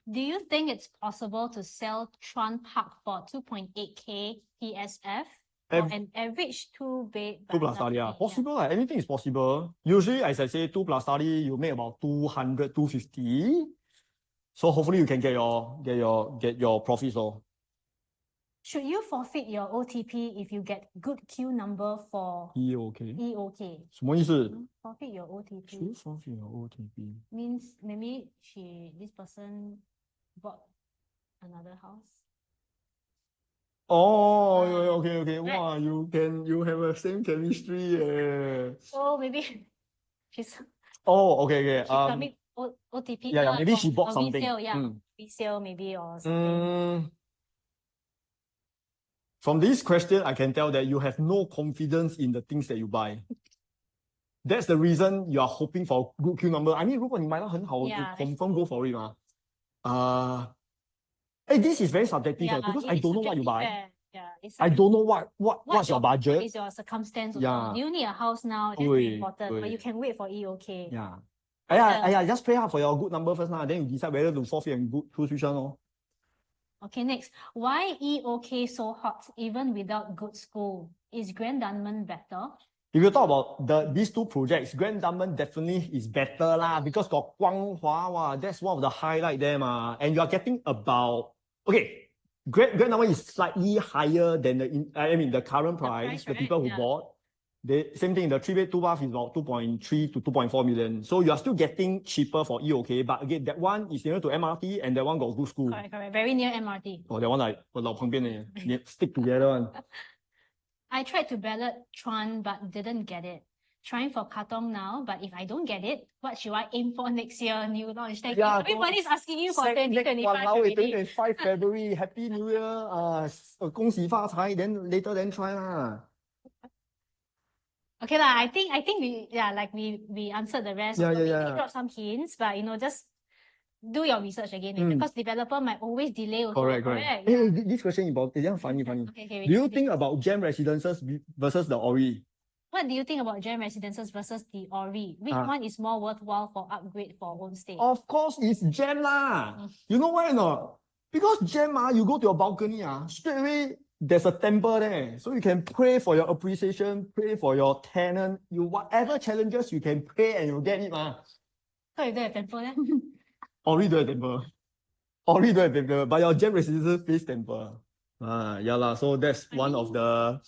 Do you think it's possible to sell Chuan Park for 2.8K PSF for an average 2-bed? 2 plus study, possible. Anything is possible. Usually, as I say, 2 plus study, you make about 200, 250. So hopefully you can get your profits. Should you forfeit your OTP if you get good queue number for EOK? 什么意思？ Forfeit your OTP. Should you forfeit your OTP? Means maybe this person bought another house. Okay. Wow, you have the same chemistry. So maybe she's. Okay. She submit OTP. Maybe she bought something. Resale maybe or something. From this question, I can tell that you have no confidence in the things that you buy. That's the reason you are hoping for good queue number. I mean, 如果你买到很好, you confirm go for it. This is very subjective because I don't know what you buy. I don't know what's your budget. What is your circumstance? Do you need a house now? That's very important. But you can wait for EOK. Just pay up for your good number first. Then you decide whether to forfeit and choose which one. Okay, next. Why EOK so hot even without good school? Is Grand Dunman better? If you talk about these two projects, Grand Dunman definitely is better because got Guanghua, that's one of the highlight there. And you are getting about, Grand Dunman is slightly higher than the current price, the people who bought. Same thing, the 3-bed 2-bath is about 2.3 to 2.4 million. So you are still getting cheaper for EOK, but again, that one is near to MRT and that one got good school. Correct. Very near MRT. That one stick together one. I tried to ballot Chuan but didn't get it. trying for Katong now, but if I don't get it, what should I aim for next year? New launch. Thank Yeah, you. Everybody's asking you for Next 2025 !walao! already. 2025 February, Happy New Year, 恭喜发财, then later then try lah. Okay lah, I think we answered the rest. Yeah, Also, we yeah. dropped some hints, but just do your research again because developer might always delay also. Correct. Yeah. Hey, this question important. Yeah, funny. Okay, Do you think about Gem Residences versus the Ori? what do you think about Gem Residences versus the Ori? Which one is more worthwhile for upgrade for own stay? Of course, it's Gem lah. You know why or not? Because Gem you go to your balcony straight away there's a temple there, so you can pray for your appreciation, pray for your tenant, you whatever challenges you can pray and you get it So you don't have temple there? Ori don't have temple. Ori don't have temple, but your Gem Residences face temple. Yeah lah. So that's one of the.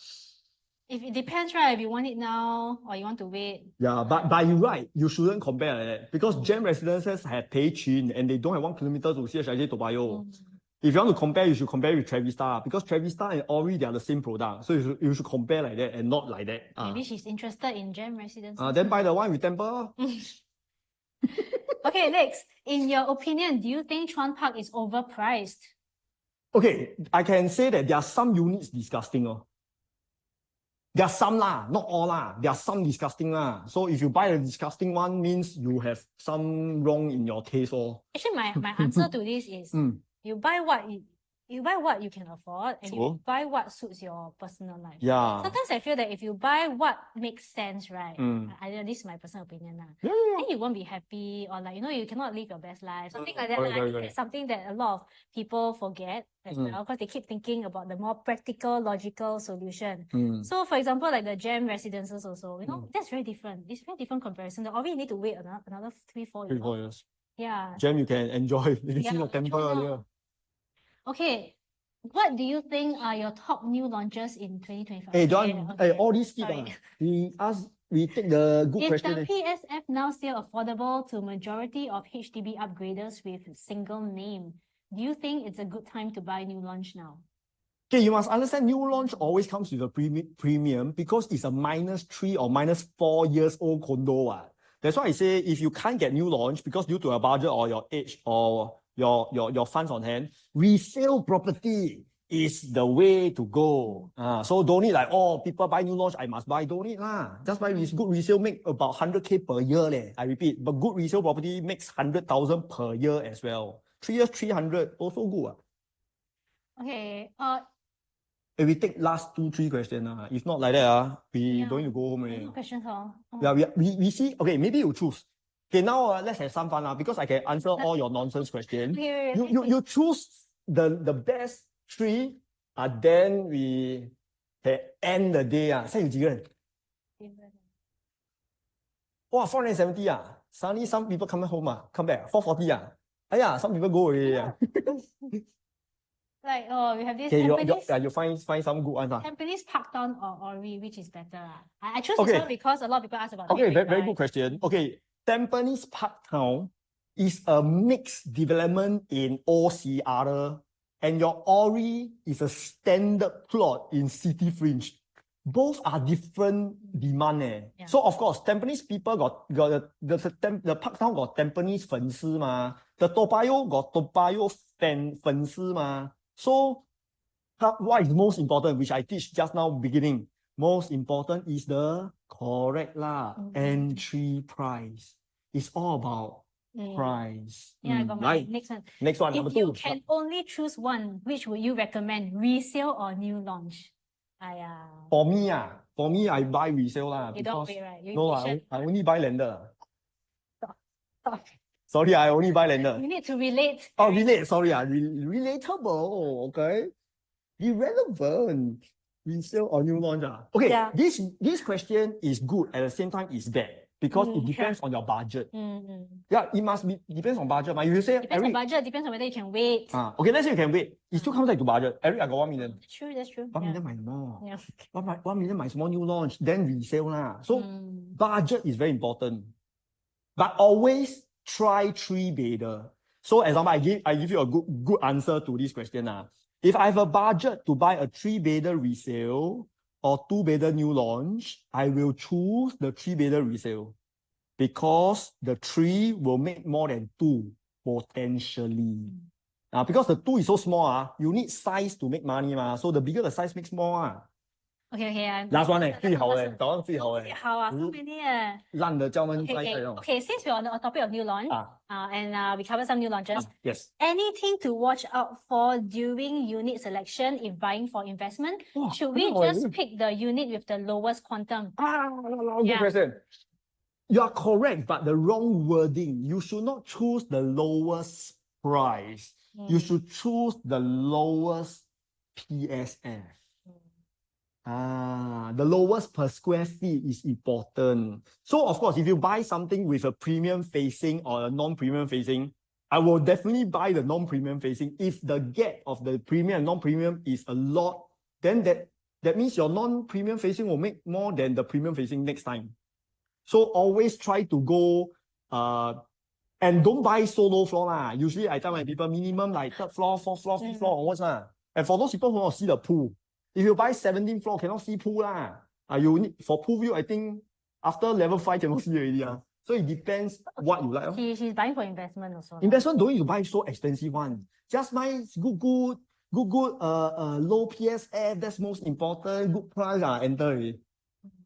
If it depends, right? If you want it now or you want to wait. Yeah, but you're right. You shouldn't compare like that because Gem Residences have Pei Chin and they don't have 1 kilometer to CHIJ Toa Payoh. If you want to compare, you should compare with Trevista because Trevista and Ori they are the same product. So you should compare like that and not like that. Maybe she's interested in Gem Residences. Then buy the one with temple. Okay, next. In your opinion, do you think Chuan Park is overpriced? Okay, I can say that there are some units disgusting. There are some lah, not all lah. There are some disgusting lah. So if you buy a disgusting one, means you have some wrong in your taste. Actually, my answer to this is you buy what you can afford and you buy what suits your personal life. Yeah. Sometimes I feel that if you buy what makes sense, right? I know this is my personal opinion now. Yeah. Then you won't be happy or you cannot live your best life. Something like that. Correct. I think it's something that a lot of people forget as well because they keep thinking about the more practical, logical solution. So for example, like the Gem Residences also, that's very different. It's very different comparison. The Ori you need to wait another 3-4 years. 3-4 years. Yeah. Gem you can enjoy. You can see the temple earlier. Okay, what do you think are your top new launches in 2025? Hey, John, all these skip. We take the good Is question. the PSF now still affordable to majority of HDB upgraders with single name? Do you think it's a good time to buy new launch now? Okay, you must understand new launch always comes with a premium because it's a -3 or -4 years old condo. That's why I say if you can't get new launch because due to a budget or your age or your funds on hand, resale property is the way to go. So don't need people buy new launch, I must buy. Don't need lah. Just buy good resale, make about 100K per year. I repeat, but good resale property makes 100,000 per year as well. 3 years, 300, also good. Okay. If we take last 2-3 questions, if not like that, we don't need to go home already. Questions, Yeah, we see. Okay, maybe you choose. Okay, now let's have some fun because I can answer all your nonsense questions. You choose the best 3, then we can end the day. 现在有几个人？哇 470 Suddenly some people come home come back 440 some people go already we have this Okay, Tampines. you find some good ones. Tampines Parktown or Ori, which is better? I choose this one because a lot of people ask about it. Okay, very good question. Okay, Tampines Parktown is a mixed development in OCR, and your Ori is a standard plot in City Fringe. Both are different demand. Yeah. So of course, Tampines people got the Parktown got Tampines 粉丝 嘛, the Toa Payoh got Toa Payoh 粉丝 嘛. So what is most important, which I teach just now beginning, most important is the correct entry price. It's all about price. Yeah, I got my next one. Next one, if number 2. you can only choose one, which would you recommend? Resale or new launch? For me, I buy resale You don't wait, right? I only buy landed. Stop. Sorry, I only buy landed. You need to relate. Oh, relate. Sorry, relatable. Okay, irrelevant. Resale or new launch. Okay, Yeah. This question is good at the same time is bad because it depends on your budget. Yeah, it must be depends on budget. If you say Depends on budget. Depends on whether you can wait. Okay, let's say you can wait. It still comes back to budget. Eric, I got 1 million. That's true. 1 million 买什么？ Yeah. 1 million 买什么 new launch, then resale lah. So budget is very important. But always try 3-bedder. So example, I give you a good answer to this question. If I have a budget to buy a 3-bedder resale, or 2-bedder new launch, I will choose the 3-bedder resale because the 3 will make more than 2 potentially. Because the 2 is so small, you need size to make money, so the bigger the size makes more. Okay. Last one 最好的，答案最好的。好啊，so many 烂的叫我们摘掉。Okay, since we're on the topic of new launch, and we covered some new launches. Yes. Anything to watch out for during unit selection if buying for investment? Should we just pick the unit with the lowest quantum? Good question. You are correct, but the wrong wording. You should not choose the lowest price. You should choose the lowest PSF. The lowest per square feet is important. So of course, if you buy something with a premium facing or a non-premium facing, I will definitely buy the non-premium facing. If the gap of the premium and non-premium is a lot, then that means your non-premium facing will make more than the premium facing next time. So always try to go and don't buy so low floor. Usually I tell my people minimum like 3rd floor, 4th floor, 5th floor onwards. And for those people who want to see the pool, if you buy 17th floor, cannot see pool. You need, for pool view, I think after level 5 cannot see already. So it depends what you like. She's buying for investment also. Investment don't need to buy so expensive one. Just buy good low PSF. That's most important. Good price. Enter it.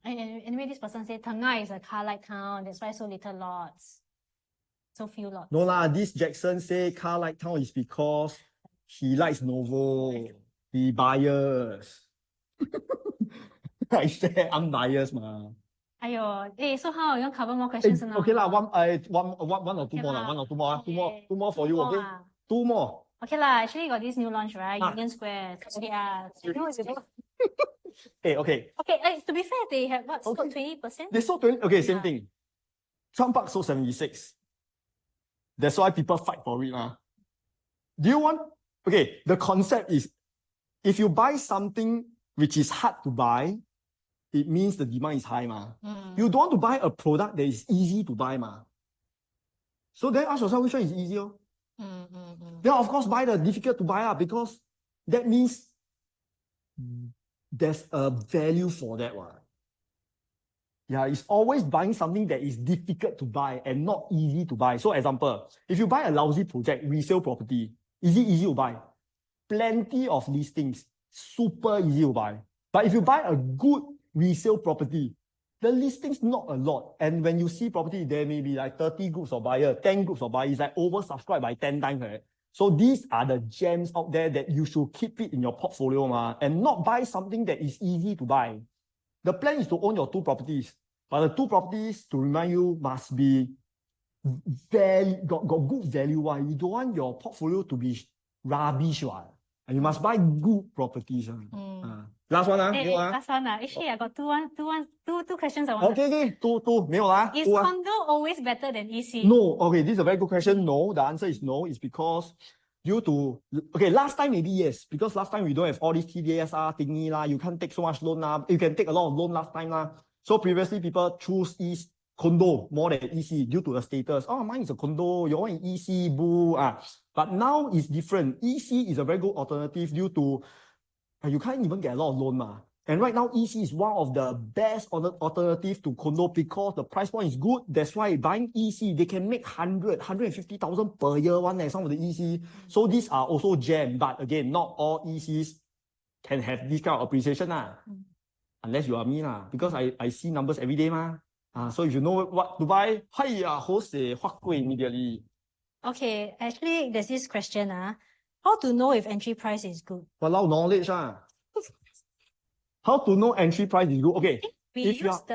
Anyway, this person said Tengah is a car light town. That's why so little lots. So few lots. No lah, this Jackson say car light town is because he likes Novo. He biased. I say I'm biased, Ayo, so how you want to cover more questions now? Okay lah, one or two more lah. One or two more. Okay. Two more for you, okay? 2 more. Okay lah, actually got this new launch, right? Union Square. Hey, okay. Okay, to be fair, they have what, sold 20%? They sold 20%. Okay, same thing. Trump Park sold 76. That's why people fight for it. Do you want? Okay, the concept is if you buy something which is hard to buy, it means the demand is high. You don't want to buy a product that is easy to buy. So then ask yourself which one is easier. Then of course buy the difficult to buy because that means there's a value for that one. Yeah, it's always buying something that is difficult to buy and not easy to buy. So example, if you buy a lousy project, resale property, is it easy to buy? Plenty of listings, super easy to buy. But if you buy a good resale property, the listings not a lot. And when you see property, there may be like 30 groups of buyers, 10 groups of buyers, it's like oversubscribed by 10 times. Right? So these are the gems out there that you should keep it in your portfolio and not buy something that is easy to buy. The plan is to own your 2 properties, but the 2 properties, to remind you, must be got good value. You don't want your portfolio to be rubbish. And you must buy good properties. Last one. Last one. Actually, I got two questions I want. Okay. Two. Is condo always better than EC? No. Okay, this is a very good question. No, the answer is no. It's because last time maybe yes, because last time we don't have all these TDSR thingy you can't take so much loan You can take a lot of loan last time So previously people choose condo more than EC due to the status. Oh, mine is a condo, your one is EC, boo. But now it's different. EC is a very good alternative due to you can't even get a lot of loan. And right now, EC is one of the best alternative to condo because the price point is good. That's why buying EC, they can make 150,000 per year some of the EC. So these are also gem. But again, not all ECs can have this kind of appreciation. Unless you are me. Because I see numbers every day. So if you know what to buy, immediately. Okay, actually, there's this question. How to know if entry price is good? Walao, knowledge. How to know entry price is good? Okay. We used just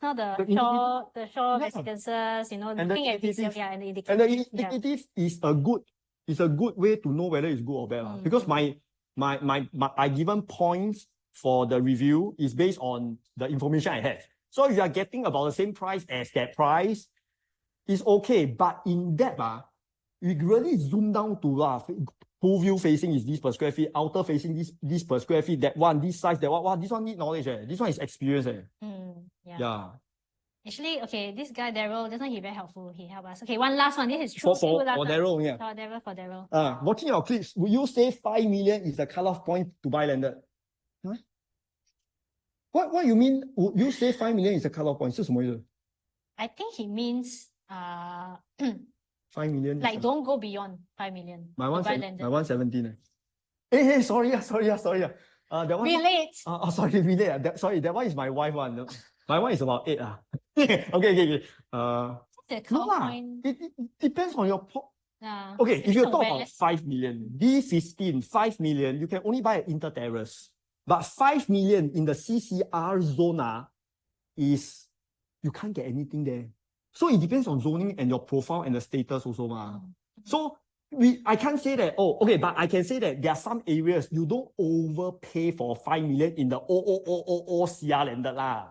now the shore residences, looking at resale, and the indicator. And the indicative is a good way to know whether it's good or bad. Because I given points for the review is based on the information I have. So if you are getting about the same price as that price, it's okay. But in depth, we really zoom down to pool view facing is this per square feet, outer facing this per square feet, that one, this size, that one. Wow, this one need knowledge. This one is experience. Yeah. Actually, okay, this guy Daryl, just now he very helpful. He helped us. Okay, one last one. This is true. For Daryl, yeah. For Daryl. Watching your clips, would you say 5 million is the cutoff point to buy landed? Huh? What you mean? Would you say 5 million is a cut-off point? 是什么意思 I think he means ？5 million. like don't go beyond 5 million. My to one, buy my landed. 117. Hey, sorry. That one. Relate. Sorry, relate. sorry, that one is my wife one. My one is about 8. Okay. The No cut lah. point. It depends on your Okay, if Depends you on talk where- about 5 million, D15, 5 million, you can only buy an inter-terrace. But 5 million in the CCR zone is, you can't get anything there. So it depends on zoning and your profile and the status also. So I can't say that, okay, but I can say that there are some areas you don't overpay for 5 million in the CR landed lah.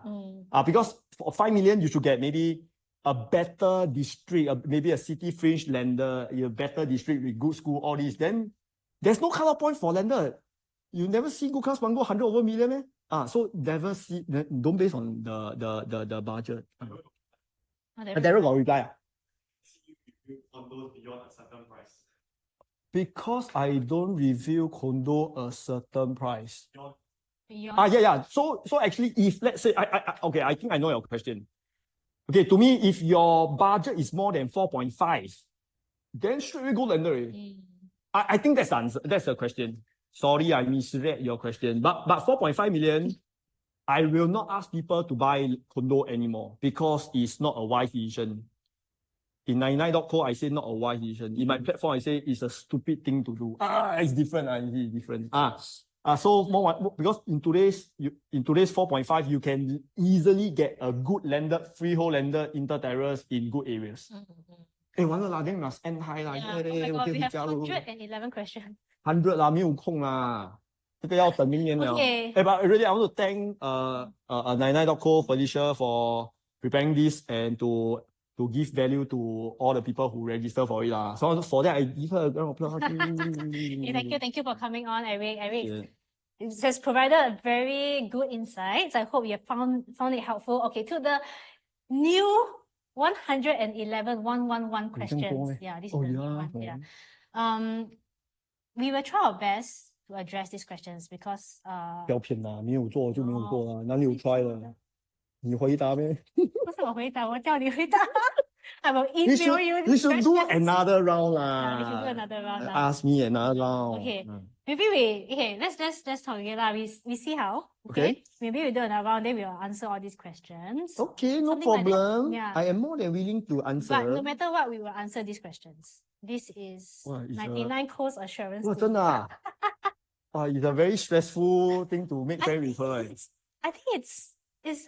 Because for 5 million, you should get maybe a better district, maybe a city fringe lender, a better district with good school, all these. Then there's no cut-off point for lender. You never see good class bungalow 100 over million, eh? So never see, don't base on the budget. Daryl got reply. Condos beyond a certain price. Because I don't review condo a certain price. Beyond. Yeah. So actually, if let's say okay, I think I know your question. Okay, to me, if your budget is more than 4.5, then straight away go lender. I think that's the answer. That's the question. Sorry, I misread your question. But 4.5 million, I will not ask people to buy condo anymore because it's not a wise decision. In 99.co, I say not a wise decision. In my platform, I say it's a stupid thing to do. It's different. It's different. So more because in today's 4.5, you can easily get a good landed freehold landed inter-terrace in good areas.完了啦 then must end high 啦 Yeah. Oh my God, we have 111 questions. 100啦，没有空啦，这个要等明年了。Okay. But really, I want to thank 99.co Felicia for preparing this and to give value to all the people who register for it lah. So for that, I give her a round of applause. Thank you for coming on, Eric. Yeah. It has provided a very good insights. I hope you have found it helpful. Okay, to the new 111 questions. Yeah, this is the new one. Yeah. We will try our best to address these questions because 不要骗啦，没有做就没有做啦，哪里有 try 了？你回答咩？不是我回答，我叫你回答。I will email you We these should do questions. another round Yeah, we should do lah. another round lah. Ask me another round. Okay. Maybe let's talk again lah. We see how. Okay. Maybe we do another round, then we will answer all these questions. Okay, no Something like that. problem. Yeah. I am more than willing to answer. But no matter what, we will answer these questions. This is Wow, it's 99 course assurance. 哇，真的啊！哇 it's a very stressful thing to make friends with her. I think it's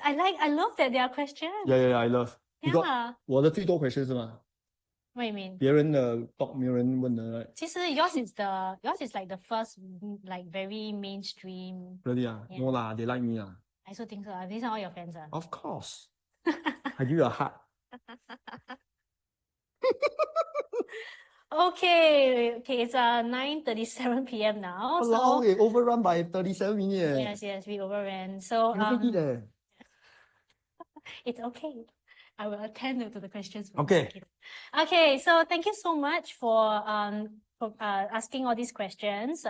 I love that there are questions. Yeah, I love. You got Yeah. 我的最多 question 是吗？ What do you mean? 别人的 talk 没有人问的 right? 其实 yours is like the first like very mainstream. Really ah? Yeah. No lah, they like me ah. I also think so. These are all your friends. Of course. I give you a heart. Okay, it's 9:37 p.m. now. Hello, So it overrun by 37 minutes. yes, we overran. So it's okay. I will attend to the questions. Okay. Okay, so thank you so much for asking all these questions.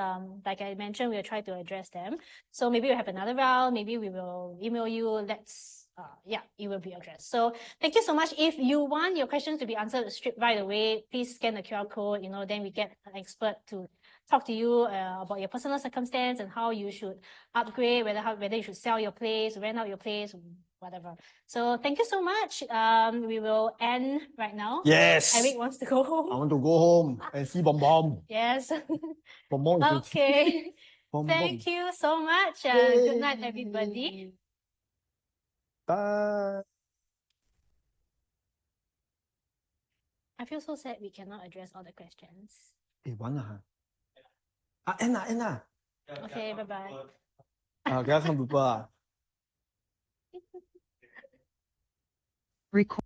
Like I mentioned, we'll try to address them. So maybe we'll have another round. Maybe we will email you. It will be addressed. So thank you so much. If you want your questions to be answered straight right away, please scan the QR code. Then we get an expert to talk to you about your personal circumstance and how you should upgrade, whether you should sell your place, rent out your place, whatever. So thank you so much. We will end right now. Yes. Eric wants to go home. I want to go home and see Bom Bom. Yes. Bom Bom is Okay. Bom Thank you so much. Good night, everybody. Bye. I feel so sad we cannot address all the questions. 完了哈。end 啦。Okay, bye-bye. 给他看 Booper 啊。Record.